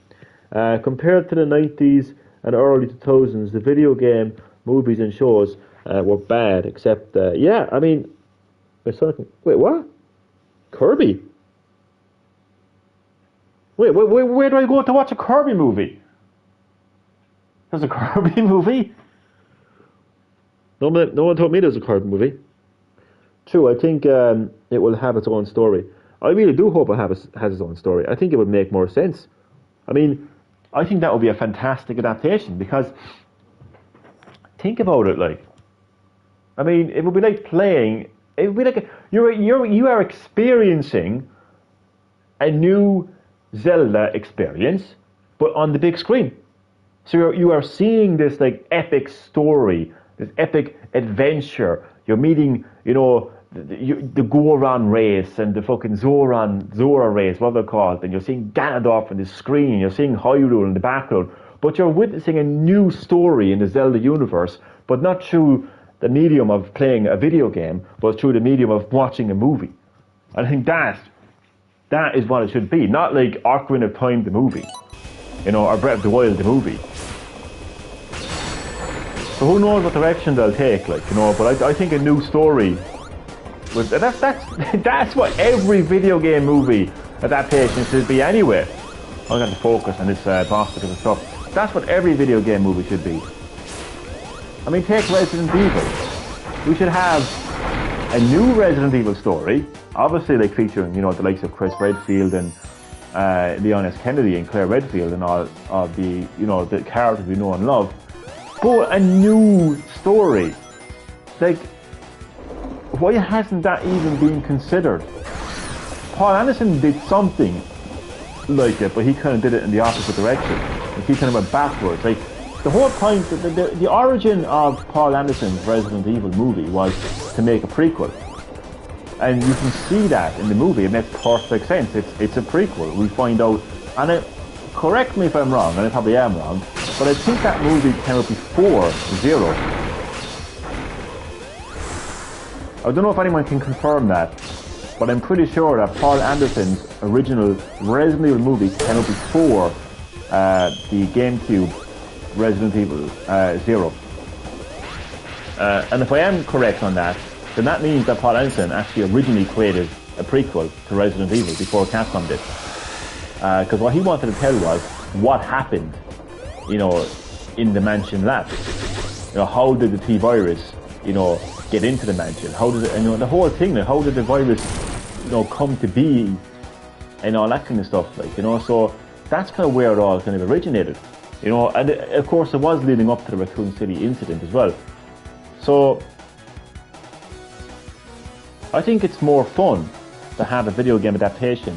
Compared to the 90s and early 2000s, the video game movies and shows were bad, except, yeah, I mean, wait, what? Kirby? Wait, where do I go to watch a Kirby movie? There's a Kirby movie? No one told me there's a Kirby movie. True, I think it will have its own story. I really do hope it has its own story. I think it would make more sense. I mean, I think that would be a fantastic adaptation, because think about it, like, I mean, it would be like playing. It would be like you are experiencing a new Zelda experience, but on the big screen. So you are seeing this like epic story, this epic adventure. You're meeting, you know, the Goron race and the fucking Zora race, what they're called, and you're seeing Ganondorf on the screen, you're seeing Hyrule in the background, but you're witnessing a new story in the Zelda universe, but not through the medium of playing a video game, but through the medium of watching a movie. And I think that is what it should be, not like Ocarina of Time the movie, you know, or Breath of the Wild the movie. So who knows what direction they'll take, like, you know, but I think a new story, that's what every video game movie adaptation should be anyway. I'm going to focus on this boss because of stuff. That's what every video game movie should be. I mean, take Resident Evil. We should have a new Resident Evil story, obviously like featuring, you know, the likes of Chris Redfield and Leon S. Kennedy and Claire Redfield and all of the, you know, the characters we know and love. But a new story like, why hasn't that even been considered? Paul Anderson did something like it, but he kind of did it in the opposite direction. Like, he kind of went backwards. Like, the whole point, the origin of Paul Anderson's Resident Evil movie was to make a prequel. And you can see that in the movie. It makes perfect sense. It's a prequel. We find out, and correct me if I'm wrong, and I probably am wrong, but I think that movie came out before Zero. I don't know if anyone can confirm that, but I'm pretty sure that Paul Anderson's original Resident Evil movie came out before the GameCube Resident Evil Zero. And if I am correct on that, then that means that Paul Anderson actually originally created a prequel to Resident Evil before Capcom did. Because what he wanted to tell was what happened, you know, in the mansion lab. You know, how did the T-virus, you know, get into the mansion? How did it, you know, the whole thing, like, how did the virus, you know, come to be, and all that kind of stuff, like, you know. So that's kind of where it all kind of originated, you know. And of course, it was leading up to the Raccoon City incident as well. So I think it's more fun to have a video game adaptation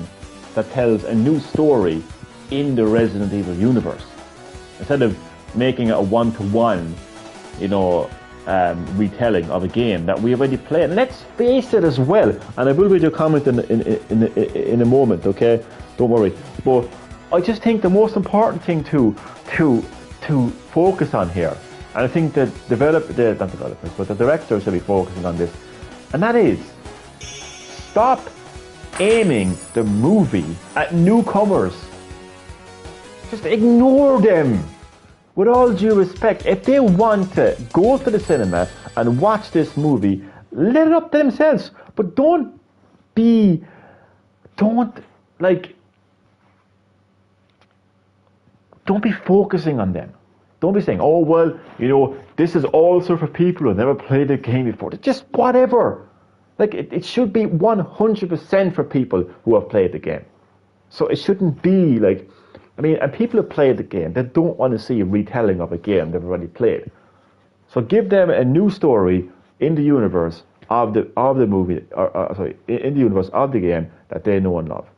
that tells a new story in the Resident Evil universe, instead of making it a one-to-one, you know, retelling of a game that we already played. And let's face it as well, and I will read your comment in a moment, okay? Don't worry. But I just think the most important thing to focus on here, and I think that not developers, but the directors should be focusing on this, and that is, stop aiming the movie at newcomers. Just ignore them. With all due respect, if they want to go to the cinema and watch this movie, let it up to themselves. But don't be focusing on them. Don't be saying, oh, well, you know, this is also for people who have never played the game before. Just whatever. Like, it should be 100% for people who have played the game. So it shouldn't be like, I mean, and people who play the game, they don't want to see a retelling of a game they've already played. So give them a new story in the universe of the movie, in the universe of the game that they know and love.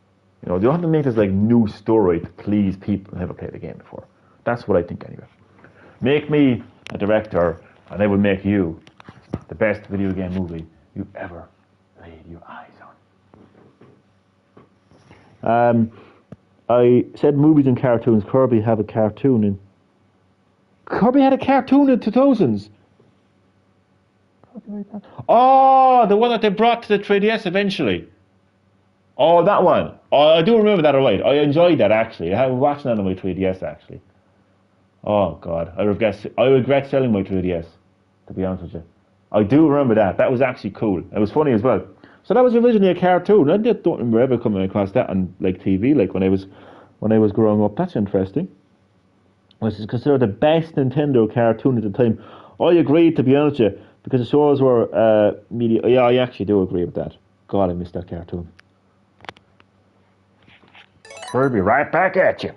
You know, they don't have to make this like new story to please people who never played the game before. That's what I think anyway. Make me a director, and I will make you the best video game movie you ever laid your eyes on. I said movies and cartoons. Kirby had a cartoon in... Kirby had a cartoon in the 2000s. Oh, the one that they brought to the 3DS eventually. Oh, that one. Oh, I do remember that, alright. I enjoyed that, actually. I was watching that on my 3DS, actually. Oh, God. I regret selling my 3DS, to be honest with you. I do remember that. That was actually cool. It was funny as well. So that was originally a cartoon. I don't remember ever coming across that on like TV, like when I was growing up. That's interesting. It was considered the best Nintendo cartoon at the time. I agree, to be honest with you, because the shows were media. Yeah, I actually do agree with that. God, I missed that cartoon. We'll be right back at you.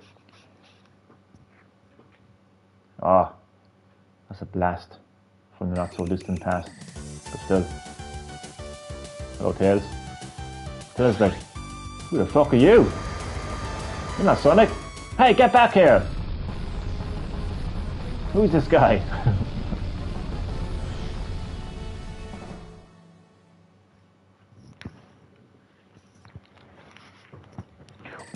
Ah, that's a blast from the not so distant past, but still. Hello, Tails. Tails like, who the fuck are you? You're not Sonic. Hey, get back here! Who's this guy?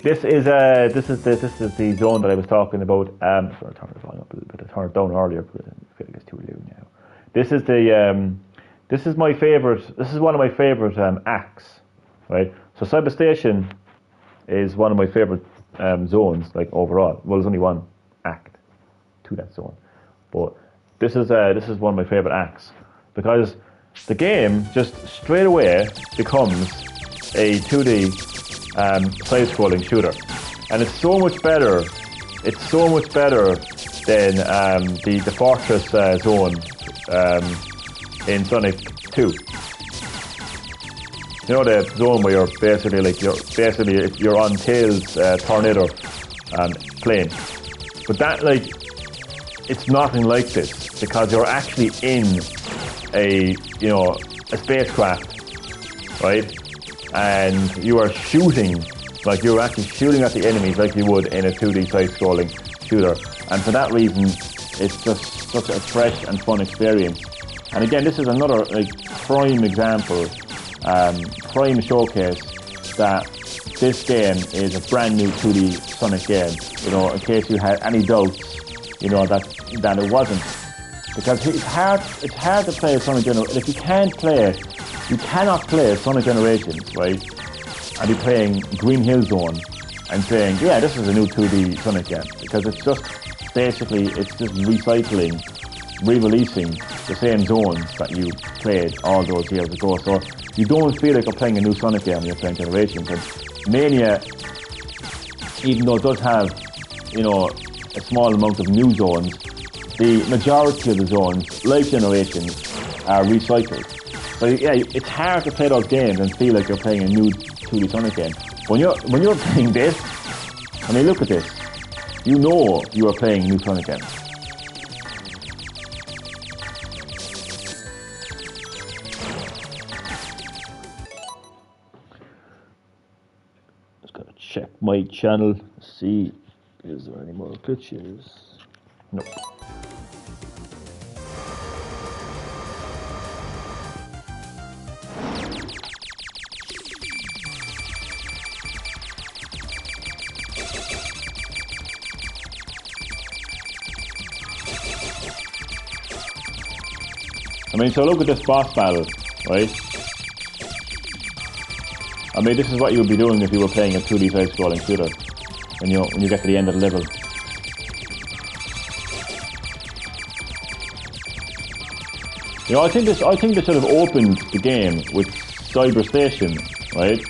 This is the zone that I was talking about. Sorry, I turned the volume up a little bit. I turned it down earlier, but I feel like it's too loud now. This is the this is my favorite. This is one of my favorite acts, right? So Cyber Station is one of my favorite zones, like overall. Well, there's only one act to that zone, but this is one of my favorite acts because the game just straight away becomes a 2D side-scrolling shooter, and it's so much better. It's so much better than the Fortress zone in Sonic 2. You know, the zone where you're on Tails' tornado plane, but that, like, it's nothing like this because you're actually in a a spacecraft, right? And you are shooting, like you're actually shooting at the enemies like you would in a 2D side-scrolling shooter. And for that reason, it's just such a fresh and fun experience. And again, this is another like prime example, prime showcase that this game is a brand new 2D Sonic game. In case you had any doubts, that it wasn't. Because it's hard to play a Sonic Generations. If you can't play it, you cannot play Sonic Generations, right? And be playing Green Hill Zone and saying, yeah, this is a new 2D Sonic game. Because it's just recycling, re-releasing the same zones that you played all those years ago. So you don't feel like you're playing a new Sonic game when you're playing Generations. And Mania, even though it does have, a small amount of new zones, the majority of the zones, like Generations, are recycled. So yeah, it's hard to play those games and feel like you're playing a new 2D Sonic game. When you're playing this, I mean, look at this. You know you are playing a new Sonic game. Just gotta check my channel, see is there any more glitches. Nope. I mean, so look at this boss battle, right? I mean, this is what you would be doing if you were playing a 2D side-scrolling shooter, when you get to the end of the level. I think they should have opened the game with Cyber Station, right?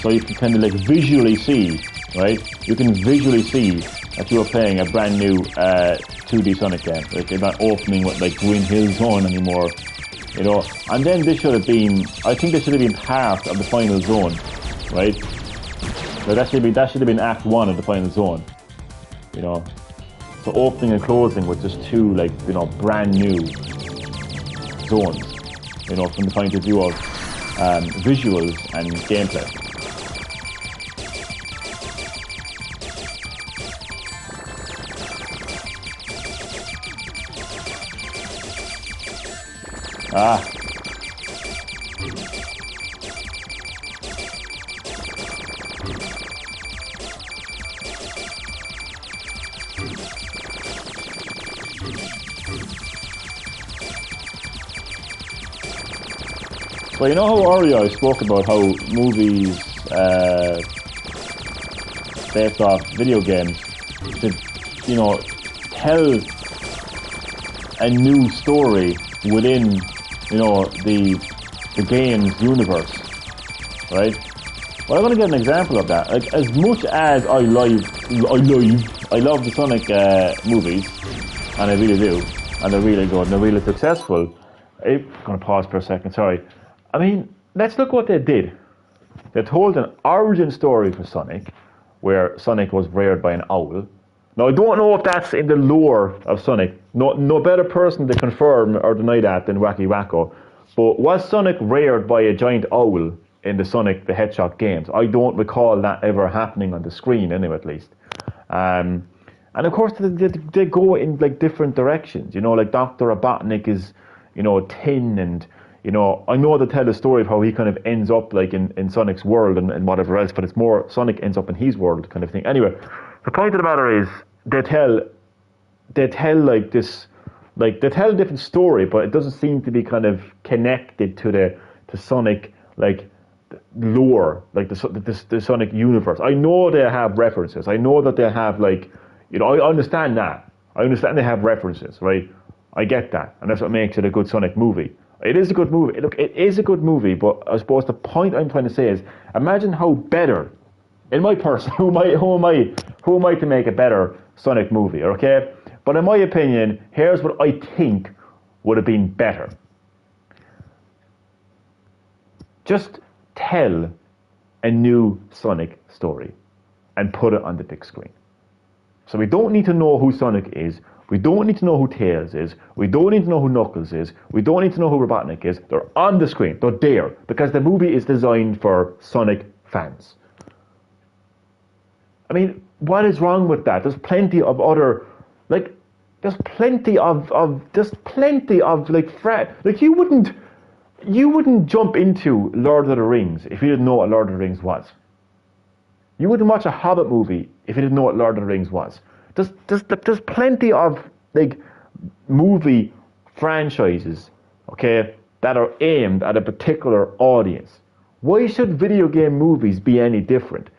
So you can kind of like visually see, right? You can visually see that you are playing a brand new 2D Sonic game. Like they're not opening with like Green Hill Zone anymore, And then this should have been, I think this should have been part of the final zone, right? So that should have been Act 1 of the final zone, So opening and closing with just two like brand new zones, from the point of view of visuals and gameplay. Ah. Well, how earlier I spoke about how movies based off video games should, tell a new story within, the game's universe, right? Well, I'm going to get an example of that. Like, as much as I love the Sonic movies, and I really do, and they're really good, and they're really successful. I'm going to pause for a second, sorry. I mean, let's look what they did. They told an origin story for Sonic, where Sonic was reared by an owl. Now, I don't know if that's in the lore of Sonic. No better person to confirm or deny that than Wacky Wacko. But was Sonic reared by a giant owl in the Sonic the Hedgehog games? I don't recall that ever happening on the screen, anyway, at least. And of course, they go in like different directions. Like Dr. Robotnik is, tin, and I know they tell the story of how he kind of ends up like in Sonic's world and whatever else, but it's more Sonic ends up in his world kind of thing. Anyway, the point of the matter is they tell like this, like they tell a different story, but it doesn't seem to be kind of connected to Sonic like lore, like the Sonic universe. I know they have references. I know that they have like, I understand that. I understand they have references, right? I get that, and that's what makes it a good Sonic movie. It is a good movie. Look, it is a good movie, but I suppose the point I'm trying to say is, imagine how better, in my person, who am I to make a better Sonic movie, okay? But in my opinion, here's what I think would have been better. Just tell a new Sonic story and put it on the big screen. So we don't need to know who Sonic is. We don't need to know who Tails is. We don't need to know who Knuckles is. We don't need to know who Robotnik is. They're on the screen. They're there because the movie is designed for Sonic fans. I mean, what is wrong with that? There's plenty of other, like, there's plenty of you wouldn't jump into Lord of the Rings if you didn't know what Lord of the Rings was. You wouldn't watch a Hobbit movie if you didn't know what Lord of the Rings was. There's plenty of like movie franchises, okay, that are aimed at a particular audience. Why should video game movies be any different?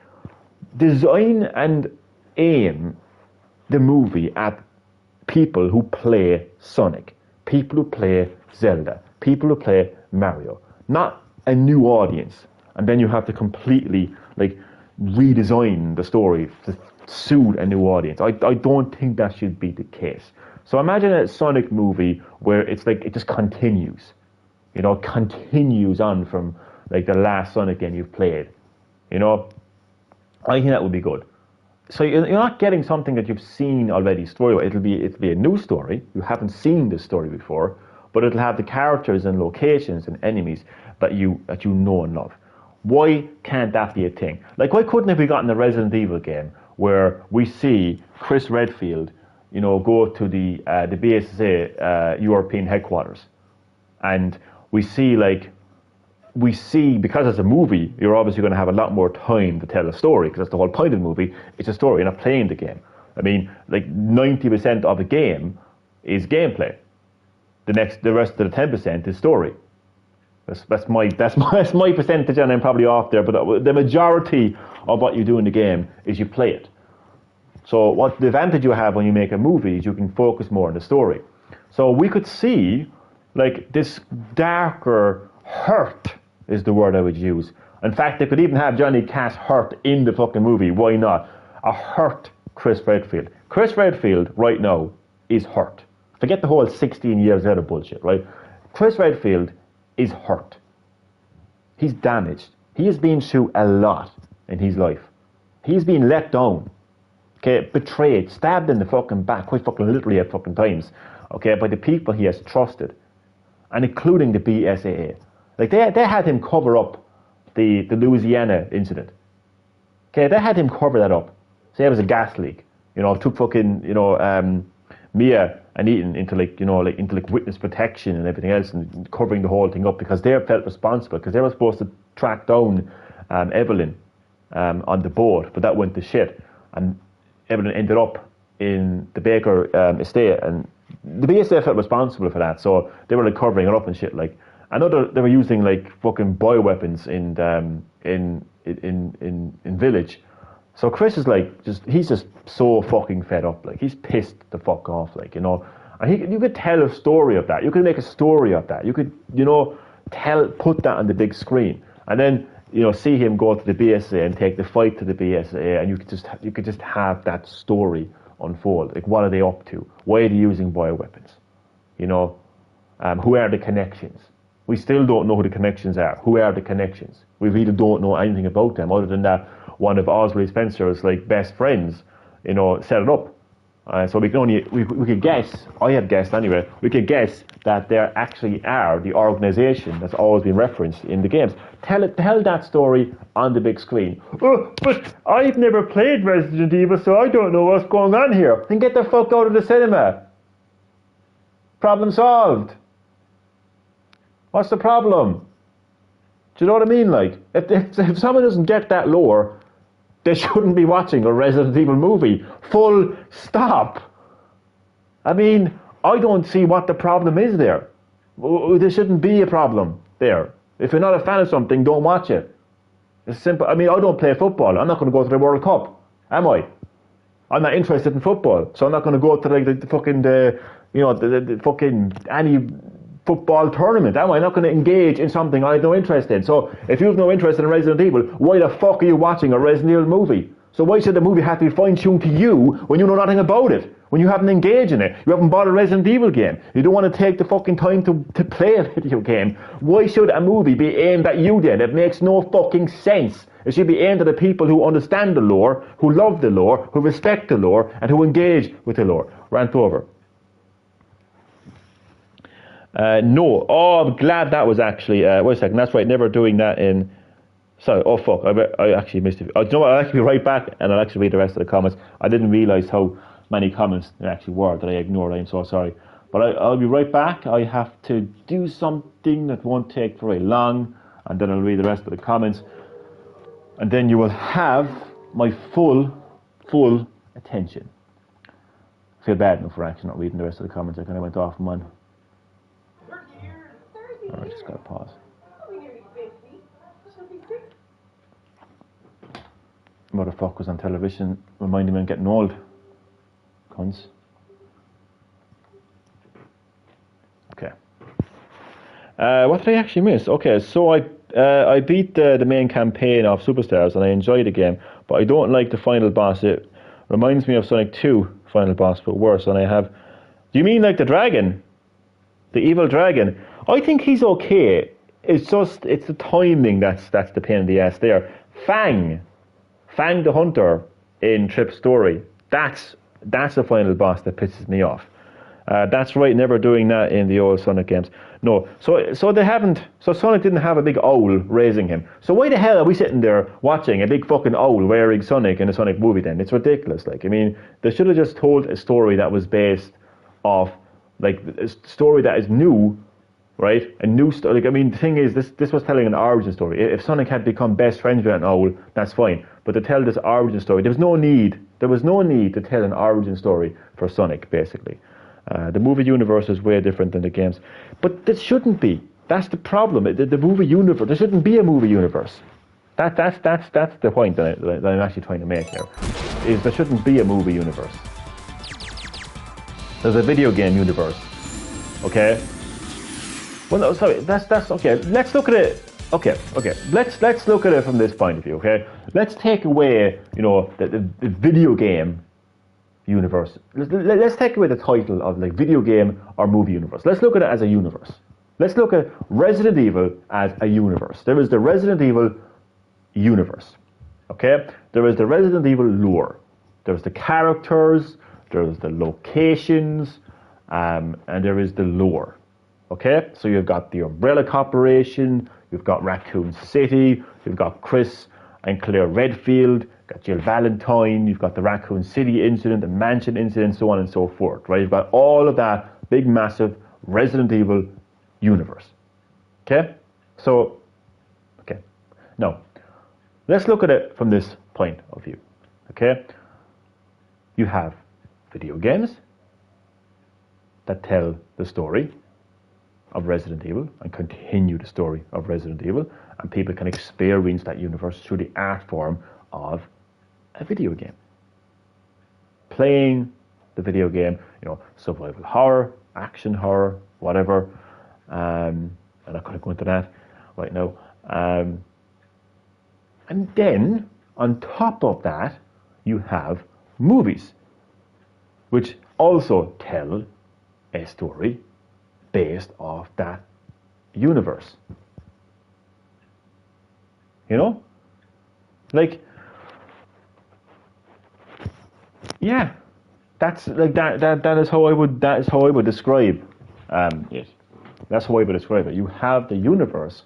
Design and aim the movie at people who play Sonic, people who play Zelda, people who play Mario, not a new audience. And then you have to completely like redesign the story to suit a new audience. I don't think that should be the case. So imagine a Sonic movie where it's like it just continues, you know, continues on from like the last Sonic game you've played, you know. I think that would be good. So you're not getting something that you've seen already story-wise. It'll be a new story. You haven't seen this story before, but it'll have the characters and locations and enemies that you know and love. Why can't that be a thing? Like, why couldn't it be gotten a Resident Evil game where we see Chris Redfield, you know, go to the BSA European headquarters, and we see because it's a movie, you're obviously going to have a lot more time to tell a story because that's the whole point of the movie. It's a story. You're not playing the game. I mean, like 90% of a game is gameplay. The rest of the 10% is story. That's my percentage, and I'm probably off there. But the majority of what you do in the game is you play it. So what the advantage you have when you make a movie is you can focus more on the story. So we could see like this darker hurt is the word I would use. In fact, they could even have Johnny Cash hurt in the fucking movie. Why not? A hurt Chris Redfield. Chris Redfield right now is hurt. Forget the whole 16 years out of bullshit, right? Chris Redfield is hurt. He's damaged. He has been through a lot in his life. He's been let down, okay, betrayed, stabbed in the fucking back, quite fucking literally at fucking times, okay, by the people he has trusted, and including the BSAA. Like, they had him cover up the Louisiana incident. Okay, they had him cover that up. Say it was a gas leak. You know, took fucking, you know, Mia and Ethan into witness protection and everything else, and covering the whole thing up because they felt responsible because they were supposed to track down Evelyn on the boat, but that went to shit, and Evelyn ended up in the Baker estate, and the BSA felt responsible for that, so they were like covering it up and shit. Like, I know they were using like fucking bioweapons in Village. So Chris is like he's just so fucking fed up. Like, he's pissed the fuck off. Like, you know, and you could tell a story of that. You could make a story of that. You could, you know, put that on the big screen, and then, you know, see him go to the BSA and take the fight to the BSA, and you could just have that story unfold. Like, what are they up to? Why are they using bioweapons? You know, who are the connections? We still don't know who the connections are. Who are the connections? We really don't know anything about them other than that one of Oswald Spencer's like best friends, you know, set it up. So we could guess. I have guessed anyway. We could guess that there actually are the organisation that's always been referenced in the games. Tell that story on the big screen. Oh, but I've never played Resident Evil, so I don't know what's going on here. Then get the fuck out of the cinema. Problem solved. What's the problem? Do you know what I mean? Like, if someone doesn't get that lore, they shouldn't be watching a Resident Evil movie. Full stop. I mean, I don't see what the problem is there. There shouldn't be a problem there. If you're not a fan of something, don't watch it. It's simple. I mean, I don't play football. I'm not going to go to the World Cup, am I? I'm not interested in football, so I'm not going to go to like the fucking any football tournament, am I? I'm not going to engage in something I have no interest in. So if you have no interest in Resident Evil, why the fuck are you watching a Resident Evil movie? So why should the movie have to be fine-tuned to you when you know nothing about it? When you haven't engaged in it? You haven't bought a Resident Evil game? You don't want to take the fucking time to play a video game? Why should a movie be aimed at you then? It makes no fucking sense. It should be aimed at the people who understand the lore, who love the lore, who respect the lore, and who engage with the lore. Rant over. No. Oh, I'm glad that was actually. Wait a second. That's right. Never doing that in. Sorry. Oh fuck. I actually missed it. Oh, do you know what? I'll actually be right back, and I'll actually read the rest of the comments. I didn't realise how many comments there actually were that I ignored. I'm so sorry. But I'll be right back. I have to do something that won't take very long, and then I'll read the rest of the comments, and then you will have my full attention. I feel bad enough for actually not reading the rest of the comments. I kind of went off on one. I just gotta pause. Motherfuckers on television reminding me I'm getting old. Cunts. Okay. What did I actually miss? Okay, so I beat the main campaign of Superstars and I enjoyed the game, but I don't like the final boss. It reminds me of Sonic 2 final boss, but worse. And I have. Do you mean like the dragon? The evil dragon? I think he's okay. It's the timing that's the pain in the ass there. Fang the Hunter in Trip's story. That's a final boss that pisses me off. That's right, never doing that in the old Sonic games. No, so they haven't. So Sonic didn't have a big owl raising him. So why the hell are we sitting there watching a big fucking owl wearing Sonic in a Sonic movie? Then it's ridiculous. Like, I mean, they should have just told a story that was based off like a story that is new. Right, a new story. Like, I mean, the thing is, this was telling an origin story. If Sonic had become best friends with an owl, that's fine. But to tell this origin story, there was no need to tell an origin story for Sonic. Basically, the movie universe is way different than the games. But this shouldn't be. That's the problem. The movie universe. There shouldn't be a movie universe. That's the point that I'm actually trying to make here. Is there shouldn't be a movie universe. There's a video game universe. Okay. Well, no, sorry. That's okay. Let's look at it. Okay. Let's look at it from this point of view. Okay. Let's take away, the video game universe. Let's take away the title of like video game or movie universe. Let's look at it as a universe. Let's look at Resident Evil as a universe. There is the Resident Evil universe. Okay. There is the Resident Evil lore. There's the characters. There's the locations, and there is the lore. Okay, so you've got the Umbrella Corporation, you've got Raccoon City, you've got Chris and Claire Redfield, you've got Jill Valentine, you've got the Raccoon City incident, the Mansion incident, so on and so forth, right? You've got all of that big, massive Resident Evil universe. Okay, so, okay, now, let's look at it from this point of view, okay? You have video games that tell the story of Resident Evil and continue the story of Resident Evil, and people can experience that universe through the art form of a video game. Playing the video game, survival horror, action horror, whatever, and I couldn't go into that right now. And then, on top of that, you have movies, which also tell a story based off that universe. Like, yeah, that's like that is how I would describe it. That's how I would describe it. You have the universe,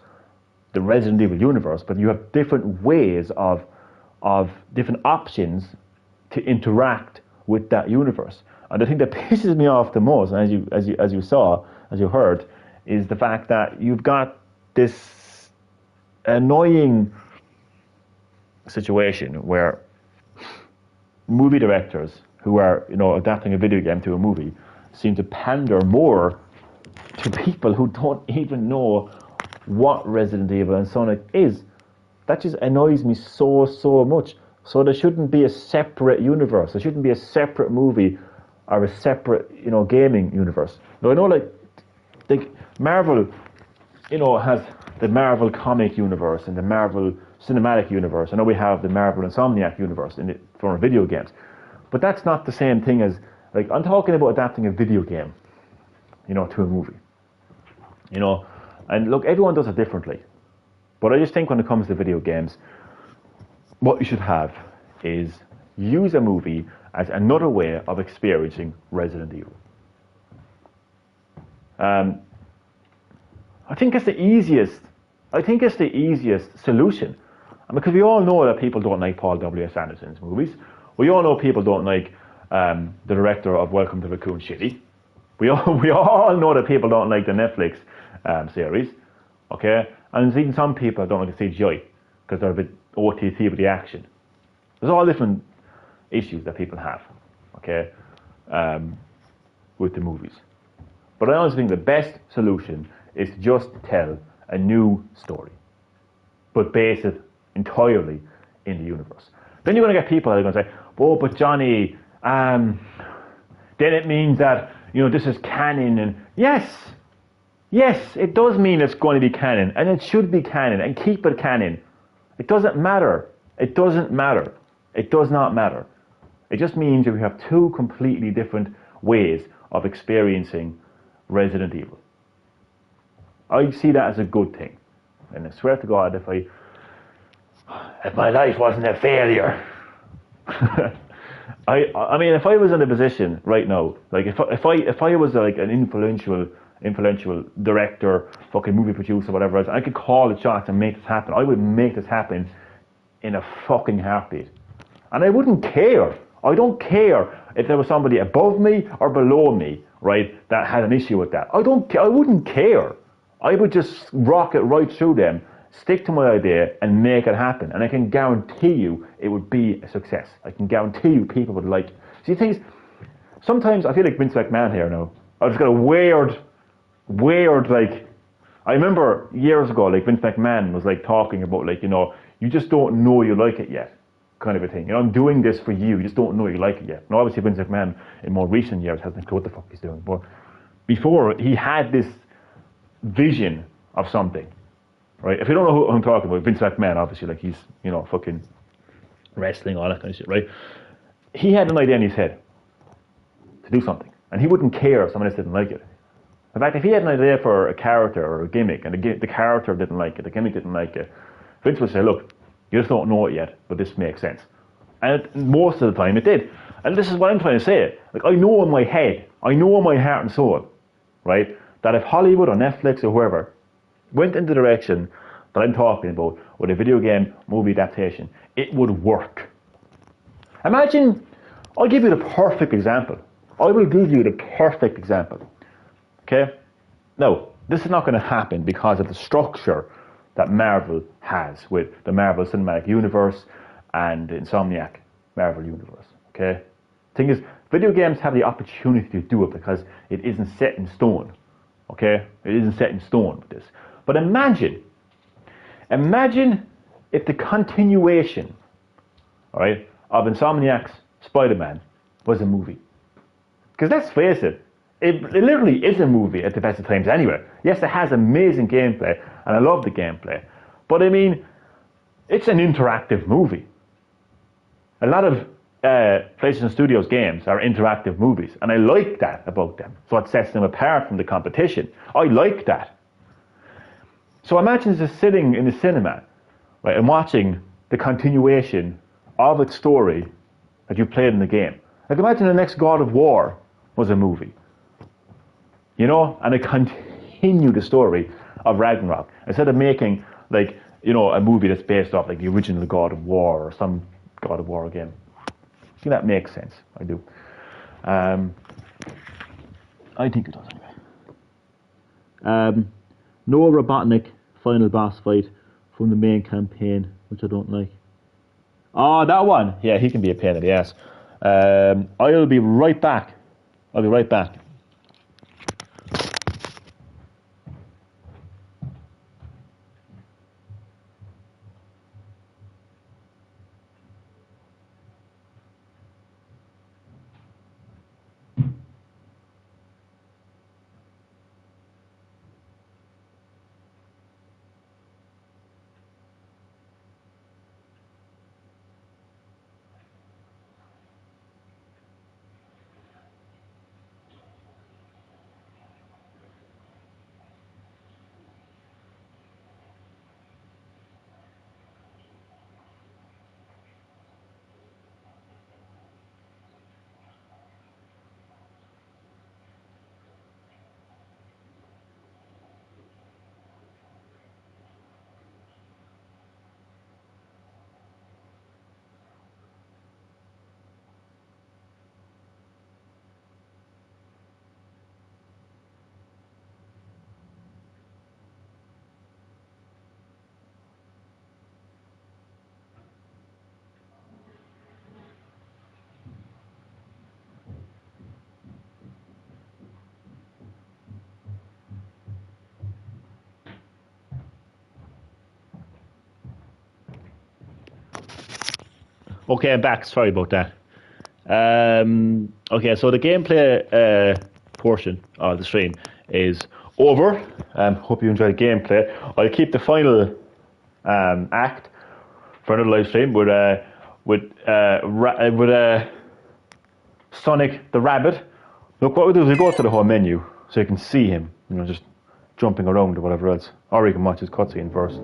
the Resident Evil universe, but you have different ways of different options to interact with that universe. And the thing that pisses me off the most, as you heard, is the fact that you've got this annoying situation where movie directors who are, adapting a video game to a movie seem to pander more to people who don't even know what Resident Evil and Sonic is. That just annoys me so much. So there shouldn't be a separate universe. There shouldn't be a separate movie or a separate, gaming universe. Now I know, like Marvel, has the Marvel comic universe and the Marvel cinematic universe. I know we have the Marvel Insomniac universe for video games, but that's not the same thing as, like, I'm talking about adapting a video game, to a movie. And look, everyone does it differently, but I just think when it comes to video games, what you should have is use a movie as another way of experiencing Resident Evil. I think it's the easiest. I think it's the easiest solution. And because we all know that people don't like Paul W.S. Anderson's movies. We all know people don't like the director of Welcome to Raccoon City. We all know that people don't like the Netflix series. Okay? And even some people don't like the CGI because they're a bit OTT with the action. There's all different issues that people have. Okay? With the movies. But I honestly think the best solution is to just tell a new story, but base it entirely in the universe. Then you're going to get people that are going to say, "Oh, but Johnny, then it means that this is canon." And yes, it does mean it's going to be canon, and it should be canon, and keep it canon. It doesn't matter. It doesn't matter. It does not matter. It just means that we have two completely different ways of experiencing Resident Evil. I see that as a good thing. And I swear to God, if my life wasn't a failure, I mean, if I was in a position right now, like if I was like an influential director, fucking movie producer, whatever else, I could call the shots and make this happen. I would make this happen in a fucking heartbeat. And I wouldn't care. I don't care if there was somebody above me or below me, right, that had an issue with that. I wouldn't care. I would just rock it right through them, stick to my idea, and make it happen. And I can guarantee you it would be a success. I can guarantee you people would like it. See, things, sometimes I feel like Vince McMahon here now. I just got a weird, like, I remember years ago, like, Vince McMahon was, like, talking about, like, you just don't know you like it yet, kind of a thing. I'm doing this for you just don't know you like it yet. Now, obviously, Vince McMahon, in more recent years, hasn't clue what the fuck he's doing. But before, he had this vision of something, right? If you don't know who I'm talking about, Vince McMahon, obviously, like, he's, fucking wrestling, all that kind of shit, right? He had an idea in his head to do something, and he wouldn't care if someone else didn't like it. In fact, if he had an idea for a character or a gimmick, and the character didn't like it, the gimmick didn't like it, Vince would say, "Look, you just don't know it yet, but this makes sense." And most of the time it did. And this is what I'm trying to say. Like, I know in my head, I know in my heart and soul, right, that if Hollywood or Netflix or whoever went in the direction that I'm talking about with a video game movie adaptation, it would work. Imagine, I'll give you the perfect example. I will give you the perfect example. Okay? Now, this is not going to happen because of the structure that Marvel has with the Marvel Cinematic Universe and the Insomniac Marvel Universe. Okay? Thing is, video games have the opportunity to do it because it isn't set in stone. Okay? It isn't set in stone with this. But imagine if the continuation, all right, of Insomniac's Spider-Man was a movie. Because let's face it, it literally is a movie at the best of times anyway. Yes, it has amazing gameplay, and I love the gameplay. But I mean, it's an interactive movie. A lot of PlayStation Studios games are interactive movies, and I like that about them. So it sets them apart from the competition. I like that. So imagine just sitting in the cinema, right, and watching the continuation of its story that you played in the game. Like, imagine the next God of War was a movie. And it continued the story of Ragnarok. Instead of making, like, a movie that's based off, like, the original God of War or some God of War game. I think that makes sense. I do. I think it does anyway. No Robotnik final boss fight from the main campaign, which I don't like. Oh, that one. Yeah, he can be a pain in the ass. I'll be right back. I'll be right back. Okay, I'm back. Sorry about that. Okay, so the gameplay portion of the stream is over. Hope you enjoyed the gameplay. I'll keep the final act for another live stream with Sonic the Rabbit. Look, what we do is we go to the home menu so you can see him, just jumping around or whatever else. Or you can watch his cutscene first.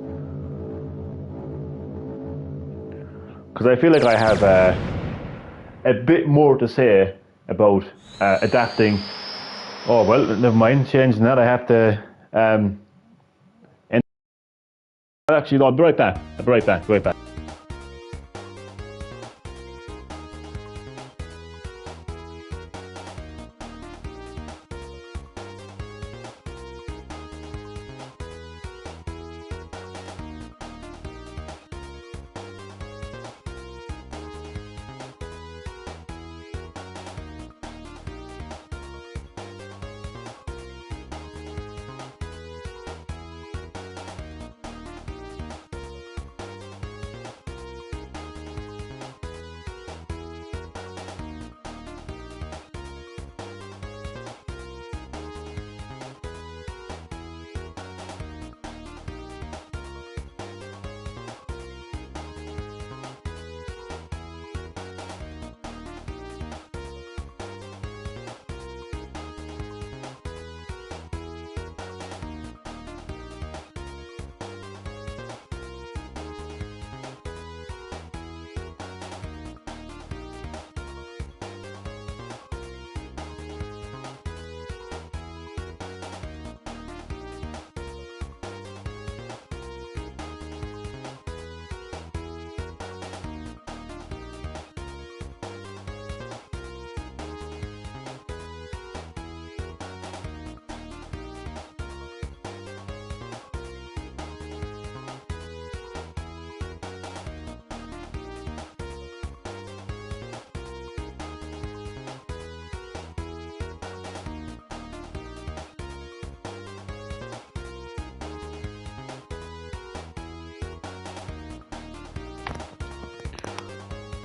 Because I feel like I have a bit more to say about adapting. Oh, well, never mind, changing that. I have to... Actually, no, I'll be right back. I'll be right back.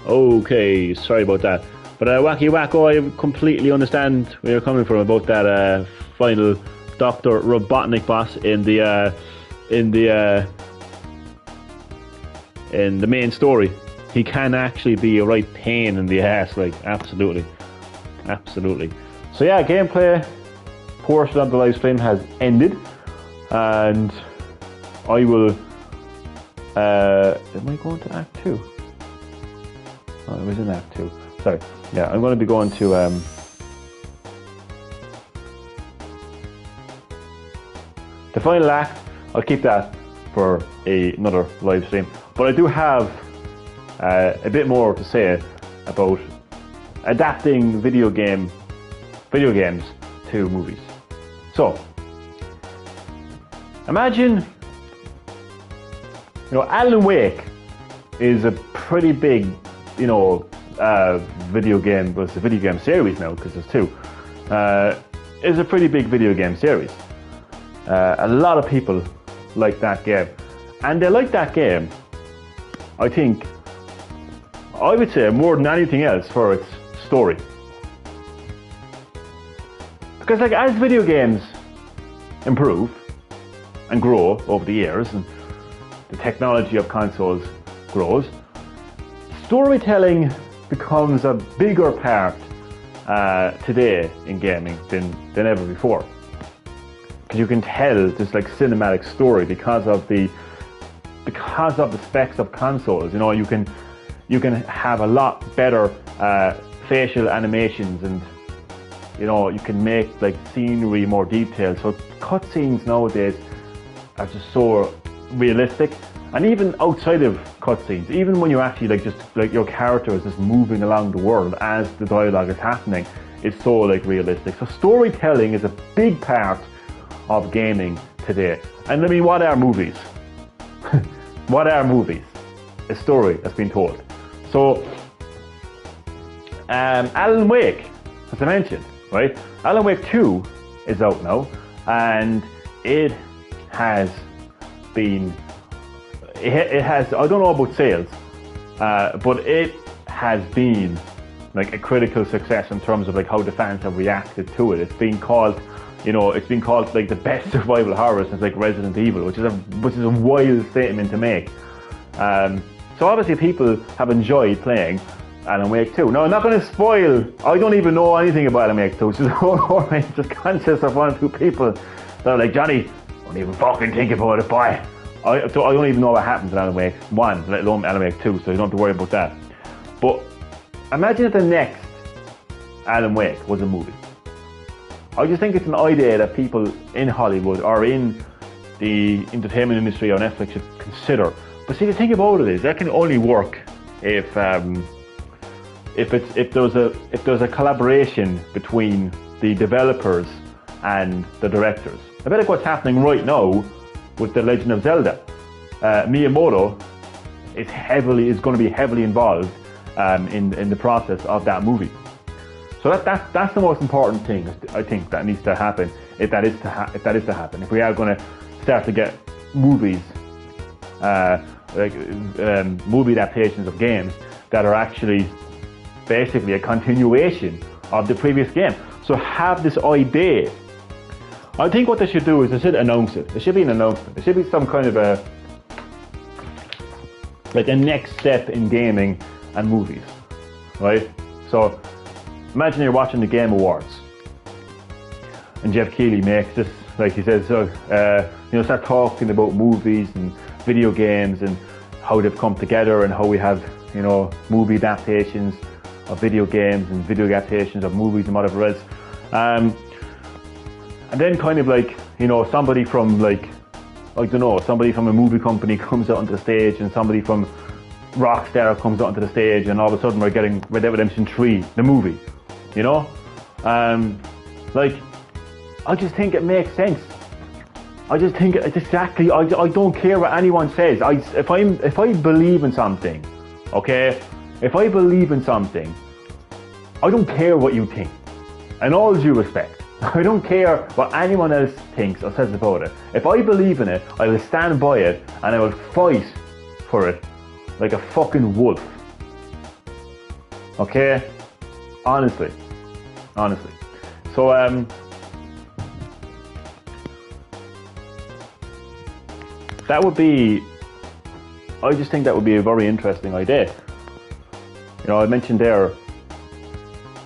Okay, sorry about that. But Wacky Wacko, I completely understand where you're coming from about that final Dr. Robotnik boss in the main story. He can actually be a right pain in the ass, like, absolutely. So yeah, gameplay portion of the live stream has ended, and I will am I going to Act 2? Oh, it was in Act 2. Sorry. Yeah, I'm going to be going to the final act. I'll keep that for another live stream. But I do have a bit more to say about adapting video games to movies. So, imagine, Alan Wake is a pretty big, video game, but it's a video game series now because there's two. It's a pretty big video game series. A lot of people like that game, and they like that game, I would say, more than anything else for its story. Because as video games improve and grow over the years, and the technology of consoles grows, storytelling becomes a bigger part today in gaming than ever before. Because you can tell this cinematic story because of the specs of consoles. You can have a lot better facial animations, and you can make scenery more detailed. So cutscenes nowadays are just so realistic. And even outside of cutscenes, even when you actually your character is just moving along the world as the dialogue is happening, it's so realistic. So storytelling is a big part of gaming today. And I mean, what are movies? What are movies? A story that's been told. So, Alan Wake, as I mentioned, right? Alan Wake 2 is out now, and it has, I don't know about sales, but it has been like a critical success in terms of like how the fans have reacted to it. It's been called, you know, it's been called like the best survival horror since like Resident Evil, which is a wild statement to make. So obviously people have enjoyed playing Alan Wake 2. Now I'm not going to spoil, I don't even know anything about Alan Wake 2, it's just conscious of one or two people that are like, Johnny, don't even fucking think about it, boy. I don't even know what happens in Alan Wake 1, let alone Alan Wake 2, so you don't have to worry about that. But imagine if the next Alan Wake was a movie. I just think it's an idea that people in Hollywood or in the entertainment industry or Netflix should consider. But see, the thing about it is that can only work if there's a collaboration between the developers and the directors. A bit like what's happening right now with The Legend of Zelda. Miyamoto is going to be heavily involved in the process of that movie. So that's the most important thing I think that needs to happen if that is to happen. If we are going to start to get movies, movie adaptations of games that are actually basically a continuation of the previous game. So have this idea. I think what they should do is they should announce it. There should be an announcement. There should be some kind of a next step in gaming and movies, right? So imagine you're watching the Game Awards and Jeff Keighley makes this, like he says, start talking about movies and video games and how they've come together and how we have, movie adaptations of video games and video adaptations of movies and whatever else. And then kind of like, somebody from somebody from a movie company comes out onto the stage and somebody from Rockstar comes out onto the stage and all of a sudden we're getting Red Dead Redemption 3, the movie, I just think it makes sense. I just think it's exactly, I don't care what anyone says. If I believe in something, okay? If I believe in something, I don't care what you think. In all due respect, I don't care what anyone else thinks or says about it. If I believe in it, I will stand by it and I will fight for it like a fucking wolf. Okay? Honestly. So, I just think that would be a very interesting idea. I mentioned there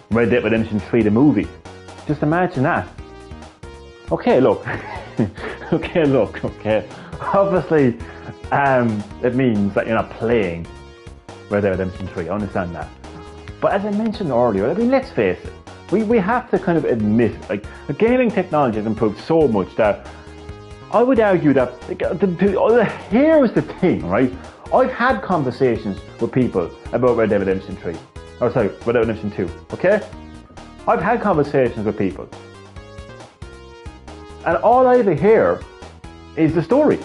Red Dead Redemption 3, the movie. Just imagine that. Okay, look. Okay. Obviously, it means that you're not playing Red Dead Redemption 3. I understand that. But as I mentioned earlier, let's face it. We have to kind of admit, the gaming technology has improved so much that I would argue that, here's the thing, right? I've had conversations with people about Red Dead Redemption 3. Red Dead Redemption 2, okay? I've had conversations with people. And all I ever hear is the story.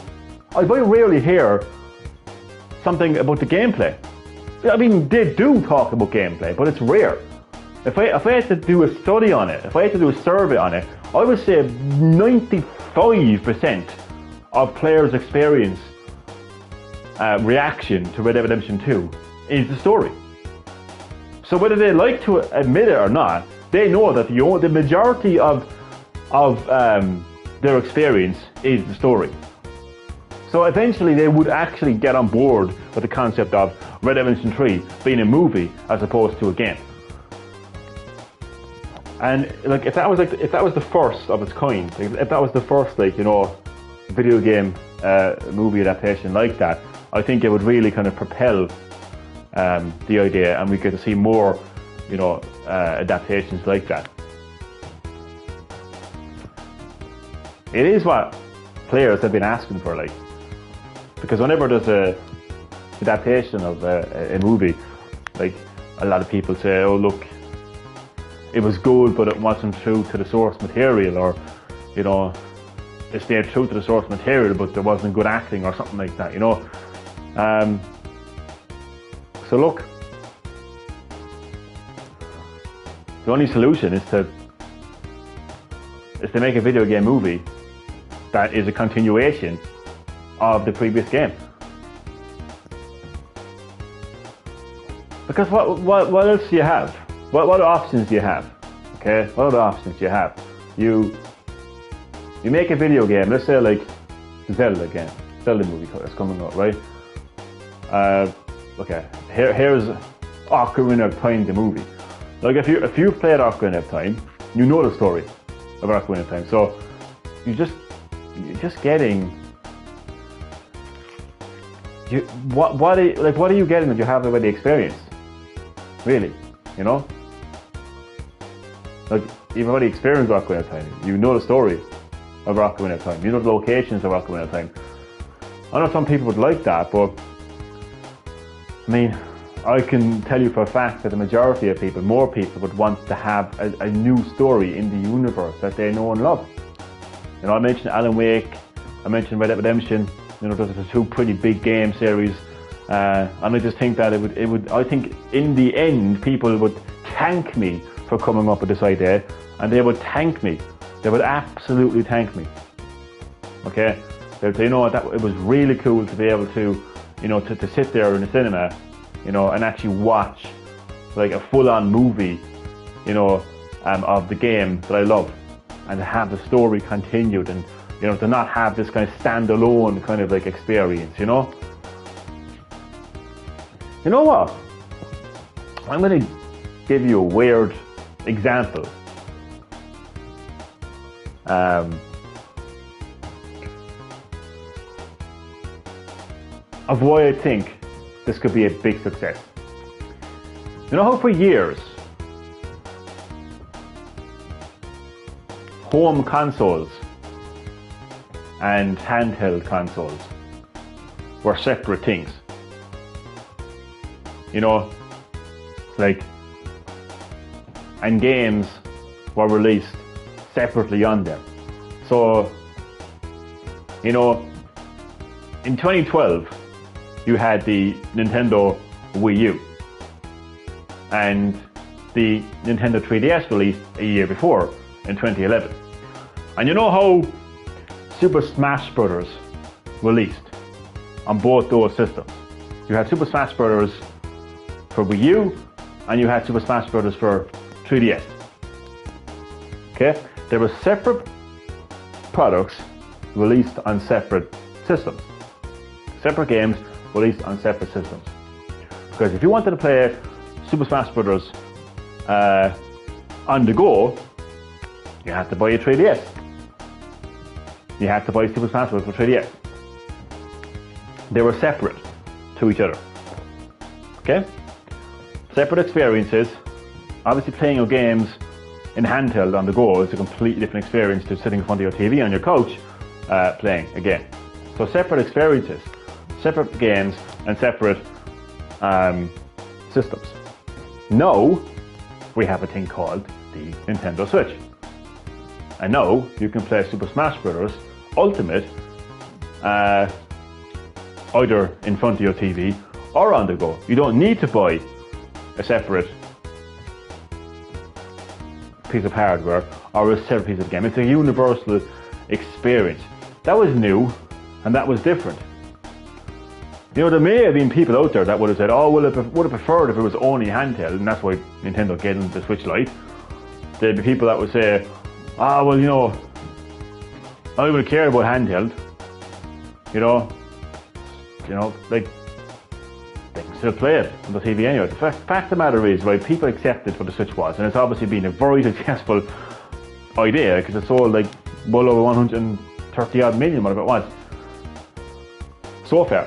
I very rarely hear something about the gameplay. They do talk about gameplay, but it's rare. If I had to do a study on it, if I had to do a survey on it, I would say 95% of players' experience reaction to Red Dead Redemption 2 is the story. So whether they like to admit it or not, they know that the majority of their experience is the story. So eventually they would actually get on board with the concept of Red Dead Redemption 3 being a movie as opposed to a game. And if that was the first of its kind, if that was the first video game movie adaptation like that, I think it would really kind of propel the idea, and we get to see more adaptations like that. It is what players have been asking for, because whenever there's a adaptation of a movie, a lot of people say, oh look, it was good but it wasn't true to the source material, or it stayed true to the source material but there wasn't good acting or something like that, so look, the only solution is to make a video game movie that is a continuation of the previous game. Because what else do you have? What options do you have? Okay, what other options do you have? You make a video game, let's say like Zelda game, Zelda movie that's coming out, right? Okay, here's Ocarina of Time, the movie. Like if you've played Ocarina of Time, you know the story of Ocarina of Time. So you're just getting what are you getting that you have already experienced? Really, you know? Like you've already experienced Ocarina of Time. You know the story of Ocarina of Time. You know the locations of Ocarina of Time. I know some people would like that, but I mean, I can tell you for a fact that the majority of people, more people, would want to have a new story in the universe that they know and love. You know, I mentioned Alan Wake, I mentioned Red Dead Redemption. You know, those are two pretty big game series, and I just think that it would. I think in the end, people would thank me for coming up with this idea, and they would thank me. They would absolutely thank me. Okay, they'd say, you know what, that it was really cool to be able to, you know, to sit there in the cinema, you know, and actually watch like a full-on movie, you know, of the game that I love, and to have the story continued, and you know, to not have this kind of standalone kind of like experience, you know. You know what? I'm going to give you a weird example. Of why I think this could be a big success. You know how for years home consoles and handheld consoles were separate things? You know, like, and games were released separately on them. So, you know, in 2012, you had the Nintendo Wii U and the Nintendo 3DS released a year before in 2011. And you know how Super Smash Bros. Released on both those systems? You had Super Smash Bros. For Wii U and you had Super Smash Bros. For 3DS. Okay? There were separate products released on separate systems. Separate games released on separate systems. Because if you wanted to play Super Smash Bros. On the go, you had to buy a 3DS. You had to buy Super Smash Bros. For 3DS. They were separate to each other. Okay? Separate experiences. Obviously playing your games in handheld on the go is a completely different experience to sitting in front of your TV on your couch playing a game. So separate experiences, separate games and separate systems. Now we have a thing called the Nintendo Switch. And now you can play Super Smash Bros. Ultimate either in front of your TV or on the go. You don't need to buy a separate piece of hardware or a separate piece of game. It's a universal experience. That was new and that was different. You know, there may have been people out there that would have said, oh, well, I would have preferred if it was only handheld, and that's why Nintendo gave them the Switch Lite. There'd be people that would say, ah, well, you know, I don't really care about handheld. You know, like, they can still play it on the TV anyway. The fact of the matter is, right, people accepted what the Switch was, and it's obviously been a very successful idea because it sold like well over 130 odd million, whatever it was, so far.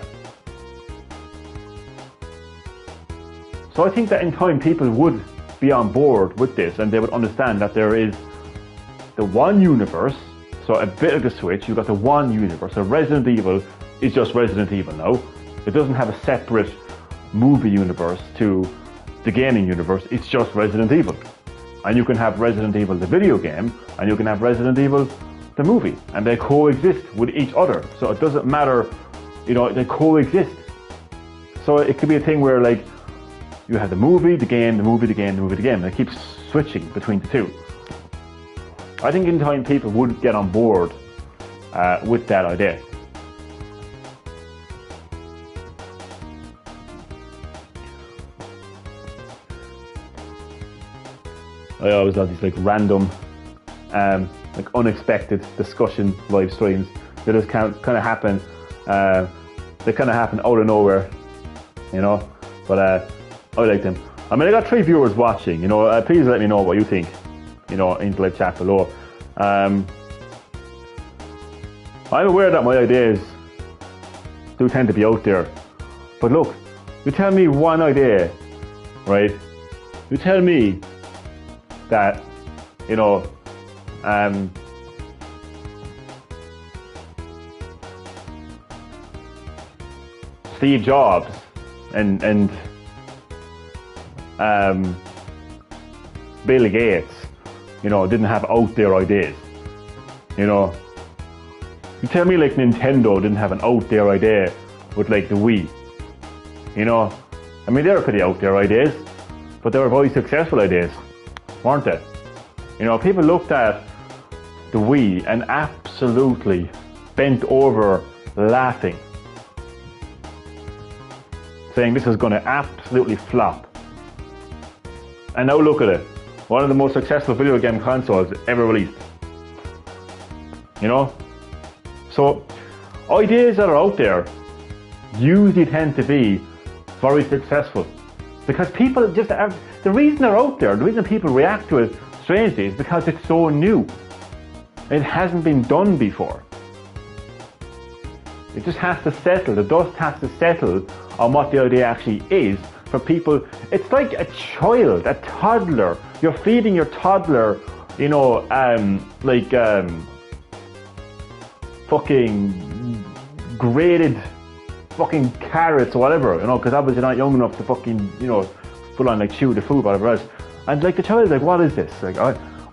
So I think that in time people would be on board with this and they would understand that there is the one universe. So a bit of the Switch, you've got the one universe. So Resident Evil is just Resident Evil now. It doesn't have a separate movie universe to the gaming universe. It's just Resident Evil. And you can have Resident Evil the video game and you can have Resident Evil the movie. And they coexist with each other. So it doesn't matter, you know, they coexist. So it could be a thing where like you have the movie, the game, the movie, the game, the movie, the game. And it keeps switching between the two. I think in time people would get on board with that idea. I always love these like random, like unexpected discussion live streams. They just kind of happen. They kind of happen out of nowhere, you know. But I like them. I mean, I got 3 viewers watching. You know, please let me know what you think. You know, in the live chat below. I'm aware that my ideas do tend to be out there, but look, you tell me one idea, right? You tell me that, you know, Steve Jobs and Bill Gates, you know, didn't have out there ideas. You know, you tell me like Nintendo didn't have an out there idea with like the Wii. You know, I mean, they were pretty out there ideas, but they were very successful ideas, weren't they? You know, people looked at the Wii and absolutely bent over laughing, saying this is going to absolutely flop. And now look at it, one of the most successful video game consoles ever released. You know, so ideas that are out there usually tend to be very successful, because people just have, the reason they're out there, the reason people react to it strangely is because it's so new. It hasn't been done before. It just has to settle, the dust has to settle on what the idea actually is for people. It's like a child, a toddler. You're feeding your toddler, you know, fucking grated fucking carrots or whatever, you know, because obviously you're not young enough to fucking, you know, full on like chew the food, whatever else. And like the child is like, what is this? Like,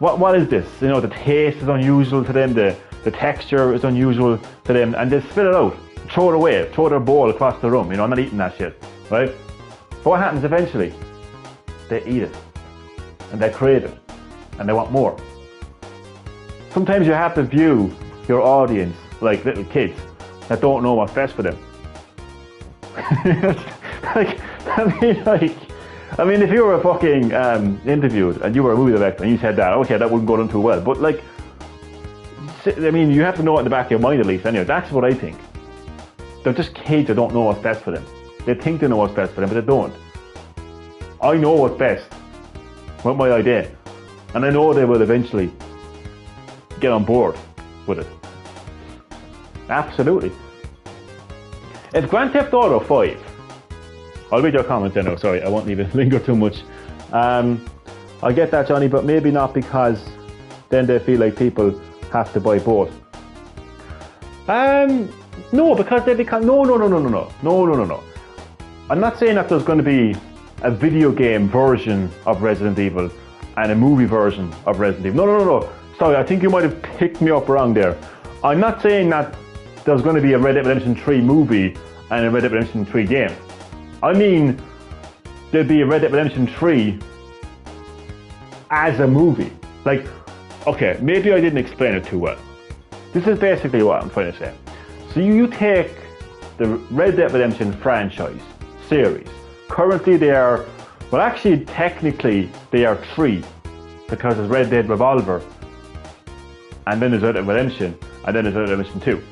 what is this? You know, the taste is unusual to them, the texture is unusual to them, and they spit it out, throw it away, throw their bowl across the room. You know, I'm not eating that shit, right? But what happens eventually? They eat it, and they crave it, and they want more. Sometimes you have to view your audience like little kids that don't know what's best for them. I mean, if you were fucking interviewed and you were a movie director and you said that, okay, that wouldn't go down too well. But like, I mean, you have to know it in the back of your mind at least. Anyway, that's what I think. They're just kids that don't know what's best for them. They think they know what's best for them, but they don't. I know what's best with my idea, and I know they will eventually get on board with it. Absolutely. If Grand Theft Auto 5, I'll read your comment then, sorry, I won't leave it linger too much. I get that, Johnny, but maybe not, because then they feel like people have to buy both. No, because they become, no. I'm not saying that there's going to be a video game version of Resident Evil and a movie version of Resident Evil. No. Sorry, I think you might have picked me up wrong there. I'm not saying that there's going to be a Red Dead Redemption 3 movie and a Red Dead Redemption 3 game. I mean, there'll be a Red Dead Redemption 3 as a movie. Like, okay, maybe I didn't explain it too well. This is basically what I'm trying to say. So you take the Red Dead Redemption franchise series. Currently they are, well actually technically they are 3, because there's Red Dead Revolver, and then there's Red Dead Redemption, and then there's Red Dead Redemption 2.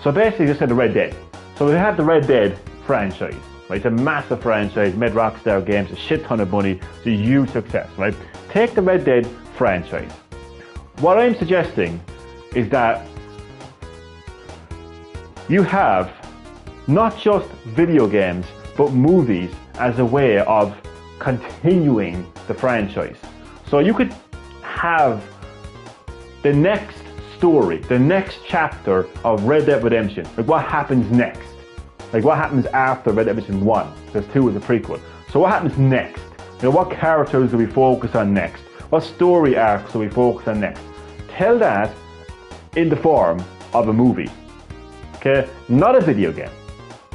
So basically just said the Red Dead. So we have the Red Dead franchise, right? It's a massive franchise, made Rockstar Games a shit ton of money, it's a huge success, right? Take the Red Dead franchise. What I'm suggesting is that you have not just video games, but movies as a way of continuing the franchise. So you could have the next story, the next chapter of Red Dead Redemption, like what happens next, like what happens after Red Dead Redemption 1, because 2 is a prequel. So what happens next? You know, what characters do we focus on next? What story arcs do we focus on next? Tell that in the form of a movie, okay? Not a video game.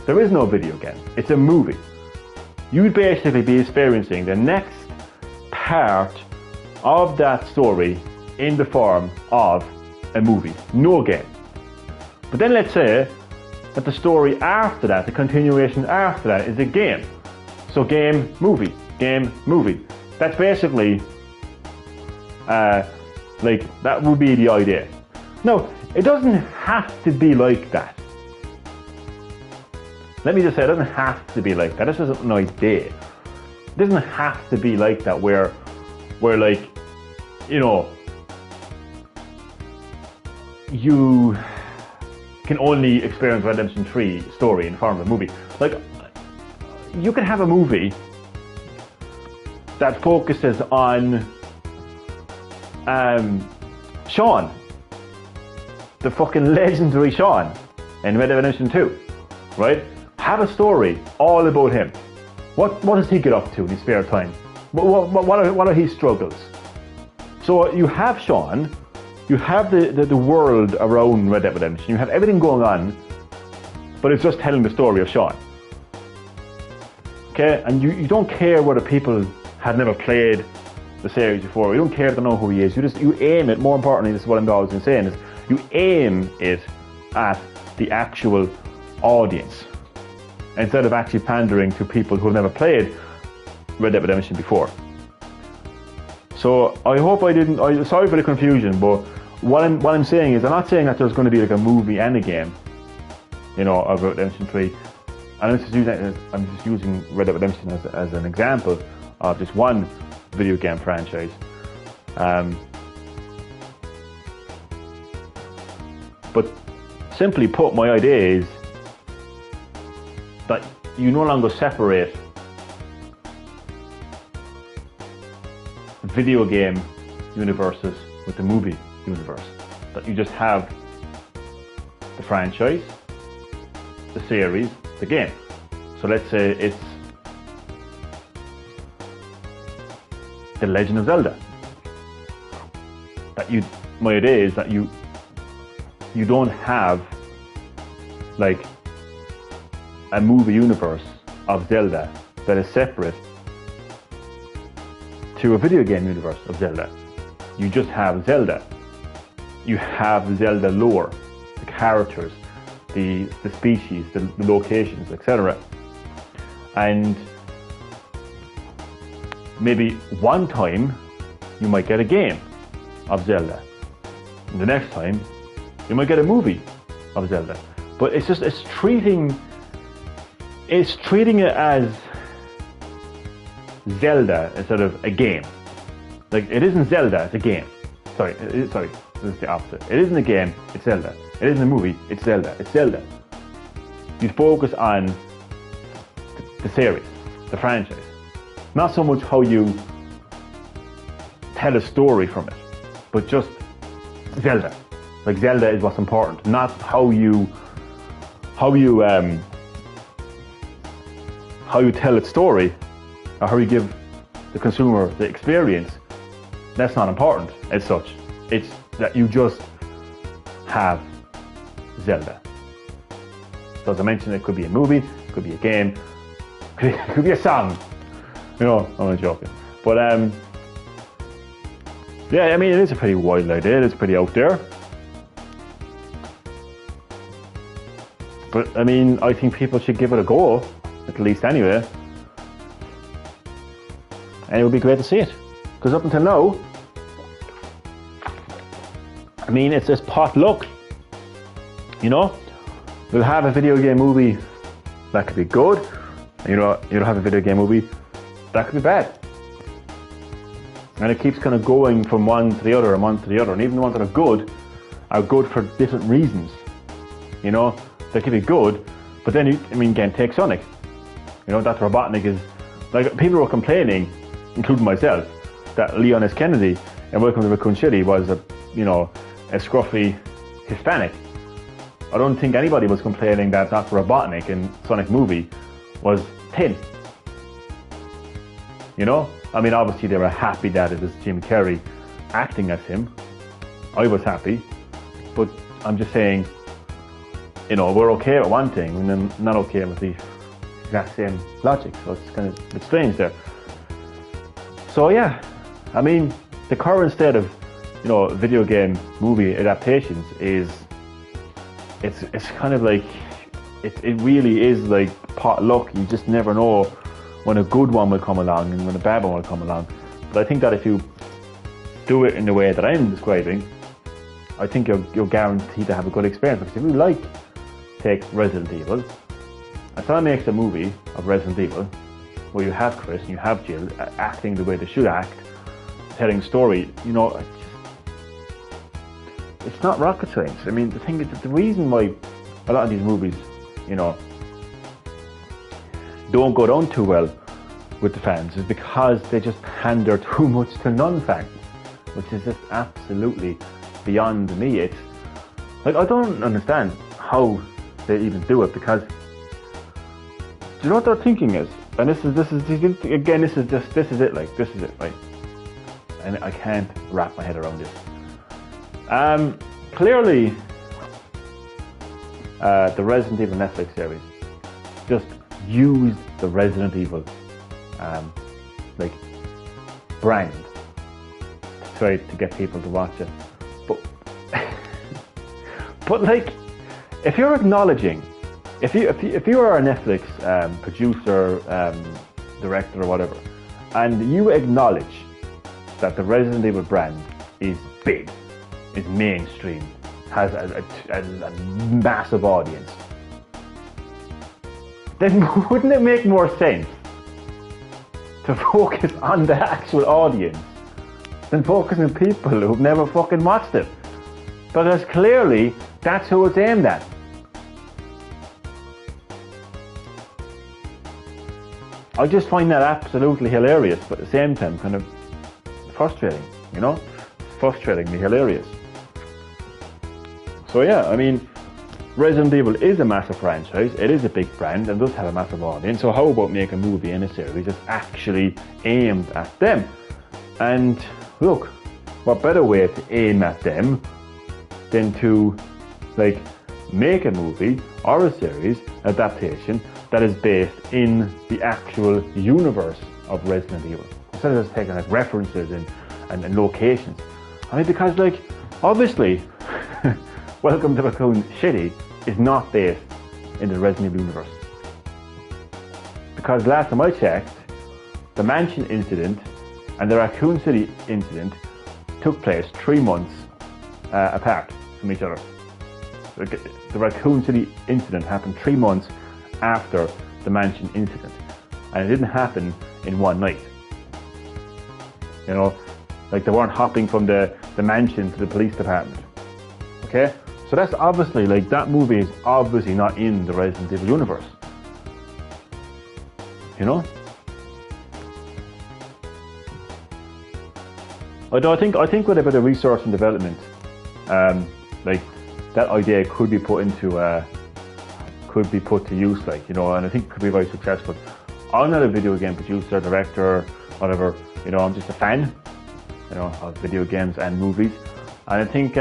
There is no video game, it's a movie. You'd basically be experiencing the next part of that story in the form of a movie, no game. But then let's say that the story after that, the continuation after that, is a game. So game, movie, game, movie. That's basically Like, that would be the idea. No, it doesn't have to be like that. Let me just say, it doesn't have to be like that. This is an idea. It doesn't have to be like that where like, you know, you can only experience Redemption 3 story in the form of a movie. Like, you can have a movie that focuses on Sean, the fucking legendary Sean in Red Dead Redemption 2, right? Have a story all about him. What does he get up to in his spare time? What are his struggles? So you have Sean, you have the world around Red Dead Redemption, you have everything going on, but it's just telling the story of Sean. Okay, and you don't care whether people have never played the series before, you don't care to know who he is, you aim it, more importantly, this is what I'm always been saying, is you aim it at the actual audience, instead of actually pandering to people who have never played Red Dead Redemption before. So I hope sorry for the confusion, but what I'm saying is, I'm not saying that there's going to be like a movie and a game, you know, of Redemption 3. I'm just using Red Dead Redemption as an example of just one video game franchise. But simply put, my idea is that you no longer separate video game universes with the movie universe. That you just have the franchise, the series, the game. So let's say it's The Legend of Zelda. My idea is that you don't have like a movie universe of Zelda that is separate to a video game universe of Zelda. You just have Zelda. You have Zelda lore, the characters, the species, the locations, etc. And maybe one time you might get a game of Zelda. And the next time you might get a movie of Zelda. But it's treating it as Zelda instead of a game. Like, it isn't Zelda, it's a game. Sorry, this is the opposite. It isn't a game, it's Zelda. It isn't a movie, it's Zelda. It's Zelda. You focus on the series, the franchise. Not so much how you tell a story from it, but just Zelda. Like, Zelda is what's important, not how you tell its story, or how you give the consumer the experience. That's not important as such. It's that you just have Zelda. So as I mentioned, it could be a movie, it could be a game, it could be a song. You know, I'm not joking. But yeah, I mean, it is a pretty wild idea. It's pretty out there. But I mean, I think people should give it a go, at least anyway. And it would be great to see it. Because up until now, I mean, it's just pot luck. You know, we'll have a video game movie that could be good, and you'll have a video game movie that could be bad. And it keeps kind of going from one to the other and one to the other. And even the ones that are good for different reasons. You know, they could be good, but then again, take Sonic. You know, that Robotnik is, like, people were complaining, including myself, that Leon S. Kennedy in Welcome to Raccoon City was a scruffy Hispanic. I don't think anybody was complaining that Dr. Robotnik in Sonic movie was thin. You know? I mean, obviously they were happy that it was Jim Carrey acting as him. I was happy. But I'm just saying, you know, we're okay with one thing and then not okay with the exact same logic. So it's kind of a bit strange there. So yeah, I mean, the current state of, you know, video game movie adaptations is, it's kind of like, it really is like pot luck. You just never know when a good one will come along and when a bad one will come along. But I think that if you do it in the way that I'm describing, I think you're guaranteed to have a good experience. Because if you like, take Resident Evil, and someone makes a movie of Resident Evil where you have Chris and you have Jill acting the way they should act, telling story, you know, it's not rocket science. I mean, the thing is that the reason why a lot of these movies, you know, don't go down too well with the fans is because they just pander too much to non-fans, which is just absolutely beyond me. It's like, I don't understand how they even do it, because do you know what their thinking is? And this is it, right? And I can't wrap my head around this. Clearly, the Resident Evil Netflix series just used the Resident Evil like brand to try to get people to watch it. But like, if you're acknowledging, if you are a Netflix producer, director or whatever, and you acknowledge that the Resident Evil brand is big, is mainstream, has a massive audience, then wouldn't it make more sense to focus on the actual audience than focusing on people who've never fucking watched it? Because clearly that's who it's aimed at. I just find that absolutely hilarious, but at the same time kind of frustrating, you know? Frustratingly hilarious. So yeah, I mean, Resident Evil is a massive franchise, it is a big brand and does have a massive audience, so how about make a movie and a series that's actually aimed at them? And look, what better way to aim at them than to like make a movie or a series adaptation that is based in the actual universe of Resident Evil, instead of just taking like references and locations. I mean, because like, obviously, Welcome to Raccoon City is not based in the Resident Evil universe. Because last time I checked, the mansion incident and the Raccoon City incident took place 3 months apart from each other. The Raccoon City incident happened 3 months after the mansion incident, and it didn't happen in one night. You know, like they weren't hopping from the mansion to the police department. Okay, so that's obviously, like, that movie is obviously not in the Resident Evil universe. You know? Although I think with a bit of research and development, like, that idea could be put to use, like, you know, and I think it could be very successful. I'm not a video game producer, director, whatever, you know, I'm just a fan, you know, of video games and movies. And I think,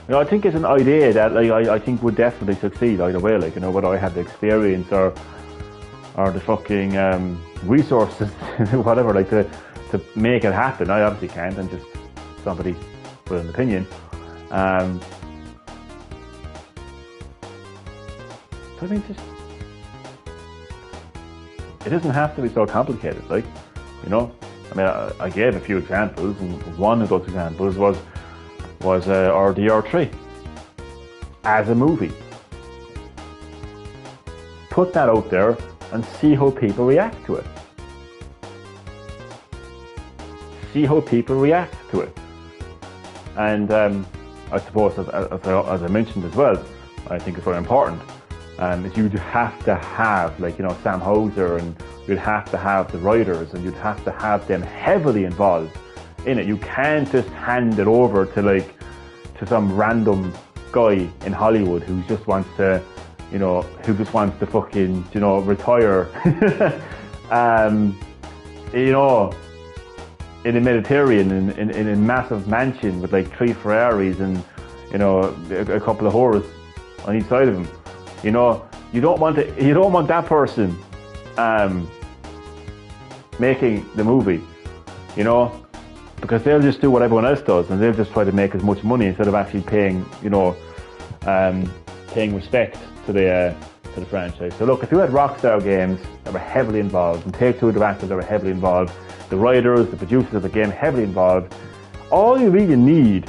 you know, I think it's an idea that, like, I think would definitely succeed either way, like, you know, whether I have the experience or the fucking resources, whatever, like, to make it happen. I obviously can't, I'm just somebody with an opinion. So I mean, just, it doesn't have to be so complicated, like, you know. I mean, I gave a few examples, and one of those examples was RDR3 as a movie. Put that out there and see how people react to it. See how people react to it. And I suppose, as I mentioned as well, I think it's very important, is you'd have to have, like, you know, Sam Houser, and you'd have to have the writers, and you'd have to have them heavily involved in it. You can't just hand it over to some random guy in Hollywood who just wants to, you know, fucking, you know, retire, you know, in the Mediterranean in a massive mansion with like 3 Ferraris and, you know, a couple of whores on each side of him. You know, you don't want that person making the movie, you know, because they'll just do what everyone else does, and they'll just try to make as much money instead of actually paying, you know, paying respect to the to the franchise. So look, if you had Rockstar Games that were heavily involved, and Take-Two directors that were heavily involved, the writers, the producers of the game heavily involved, all you really need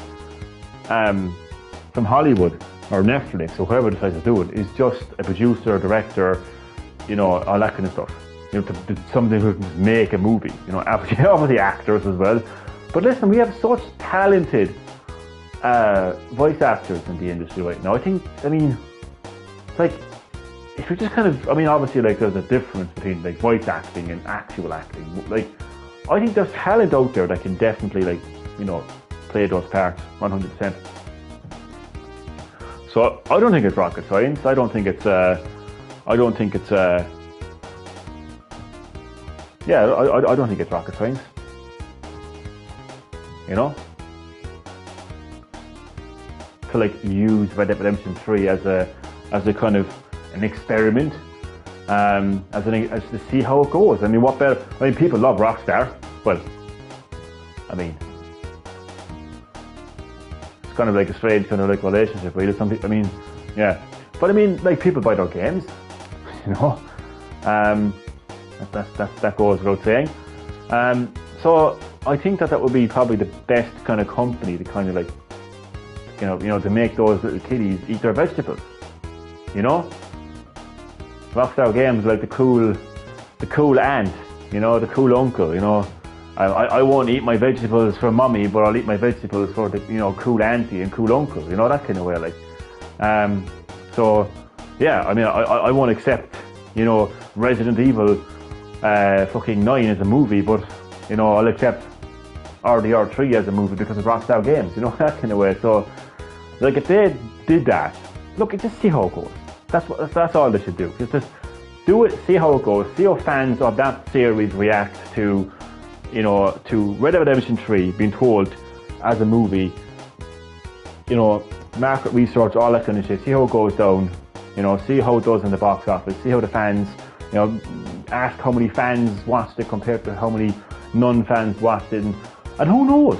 from Hollywood or Netflix or whoever decides to do it is just a producer, director, you know, all that kind of stuff. You know, to somebody who can make a movie. You know, obviously actors as well. But listen, we have such talented voice actors in the industry right now. I mean, it's like, if you just kind of, I mean, obviously, like, there's a difference between, like, voice acting and actual acting. Like, I think there's talent out there that can definitely, like, you know, play those parts 100%. So I don't think it's rocket science. I don't think it's yeah, I don't think it's rocket science. You know? To like use Red Dead Redemption 3 as a kind of an experiment, as to see how it goes. I mean, what better? I mean, people love Rockstar. Well, I mean, it's kind of like a strange kind of like relationship, really. Some people, I mean, yeah, but I mean, like, people buy their games, you know. That goes without saying. So I think that would be probably the best kind of company to kind of like, you know, to make those little kiddies eat their vegetables. You know, Rockstar Games like the cool aunt, you know, the cool uncle. You know, I won't eat my vegetables for mommy, but I'll eat my vegetables for the, you know, cool auntie and cool uncle. You know, that kind of way, like. So yeah, I mean, I won't accept, you know, Resident Evil fucking 9 as a movie, but, you know, I'll accept RDR3 as a movie because of Rockstar Games, you know, that kind of way. So, like, if they did that, look, just see how it goes. That's all they should do. Just do it, see how it goes, see how fans of that series react to, you know, to Red Dead Redemption 3 being told as a movie, you know, market research, all that kind of shit, see how it goes down, you know, see how it does in the box office, see how the fans, you know, ask how many fans watched it compared to how many non-fans watched it, and who knows?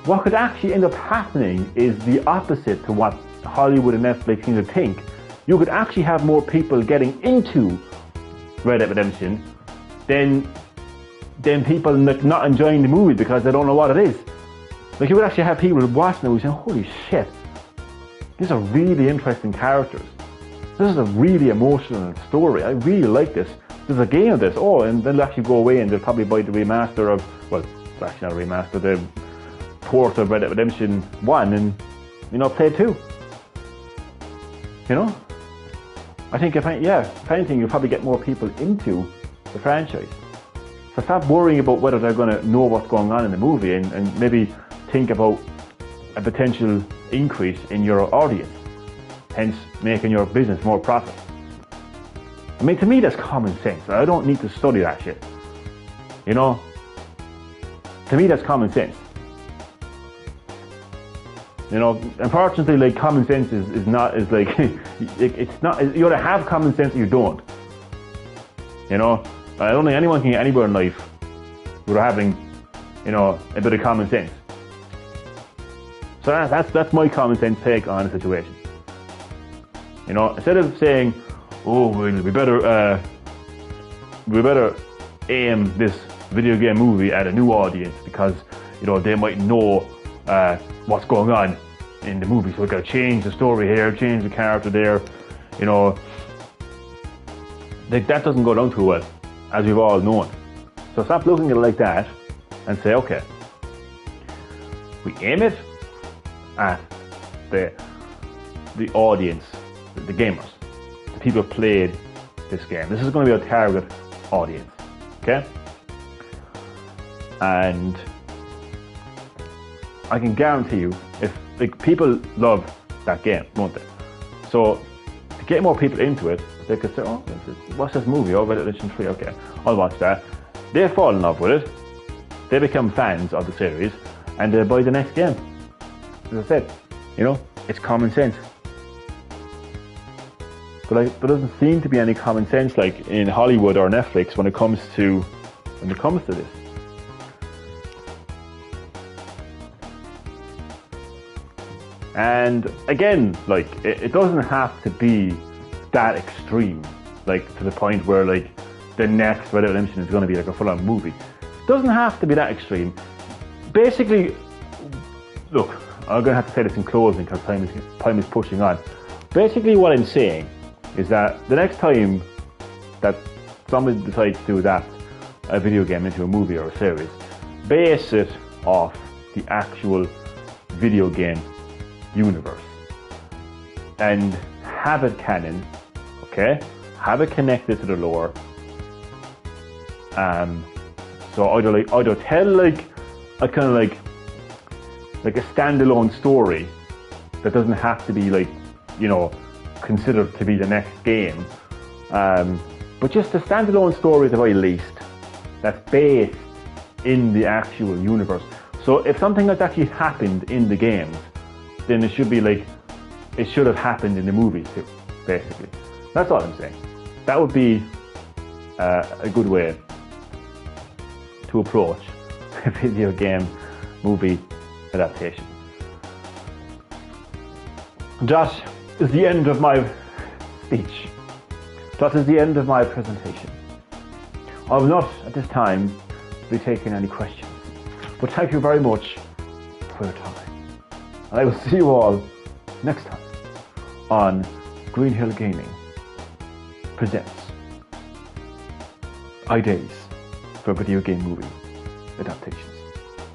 What could actually end up happening is the opposite to what Hollywood and Netflix seem to think. You could actually have more people getting into Red Dead Redemption than people not enjoying the movie because they don't know what it is. Like, you would actually have people watching the movie saying, holy shit, these are really interesting characters. This is a really emotional story. I really like this. There's a game of this. Oh, and they'll actually go away and they'll probably buy the remaster of, well, it's actually not a remaster, the port of Red Dead Redemption 1 and, you know, play 2. You know? I think if anything, you'll probably get more people into the franchise. So stop worrying about whether they're going to know what's going on in the movie and maybe think about a potential increase in your audience, hence making your business more profitable. I mean, to me, that's common sense. I don't need to study that shit. You know? To me, that's common sense. You know, unfortunately, like, common sense is like, it's not, you either have common sense or you don't. You know? I don't think anyone can get anywhere in life without having, you know, a bit of common sense. So that's my common sense take on the situation. You know, instead of saying, oh, we better aim this video game movie at a new audience because, you know, they might know what's going on in the movie, so we gotta change the story here, change the character there, you know. Like, that doesn't go down too well, as we've all known. So stop looking at it like that and say, okay, we aim it at the audience, the gamers, the people who played this game. This is going to be a target audience, okay? And I can guarantee you, if, like, people love that game, won't they? So to get more people into it, they could say, oh, what's this movie? Oh, Red Dead Redemption 3, okay, I'll watch that. They fall in love with it, they become fans of the series, and they buy the next game. As I said, you know, it's common sense. But like, there doesn't seem to be any common sense like in Hollywood or Netflix when it comes to this. And again, like, it doesn't have to be that extreme, like to the point where like the next Red Dead Redemption is going to be like a full-on movie. Doesn't have to be that extreme. Basically, look, I'm going to have to say this in closing because time is pushing on. Basically what I'm saying is that the next time that somebody decides to adapt a video game into a movie or a series, base it off the actual video game universe and have it canon, okay? Have it connected to the lore. So either tell like a kind of like a standalone story that doesn't have to be like, you know, considered to be the next game, but just a standalone story at the very least that's based in the actual universe. So if something has actually happened in the games, then it should be like, it should have happened in the movies too, basically. That's all I'm saying. That would be a good way to approach a video game movie adaptation. That is the end of my speech. That is the end of my presentation. I will not at this time be taking any questions, but thank you very much for your time. And I will see you all next time on Green Hill Gaming presents ideas for video game movie adaptations.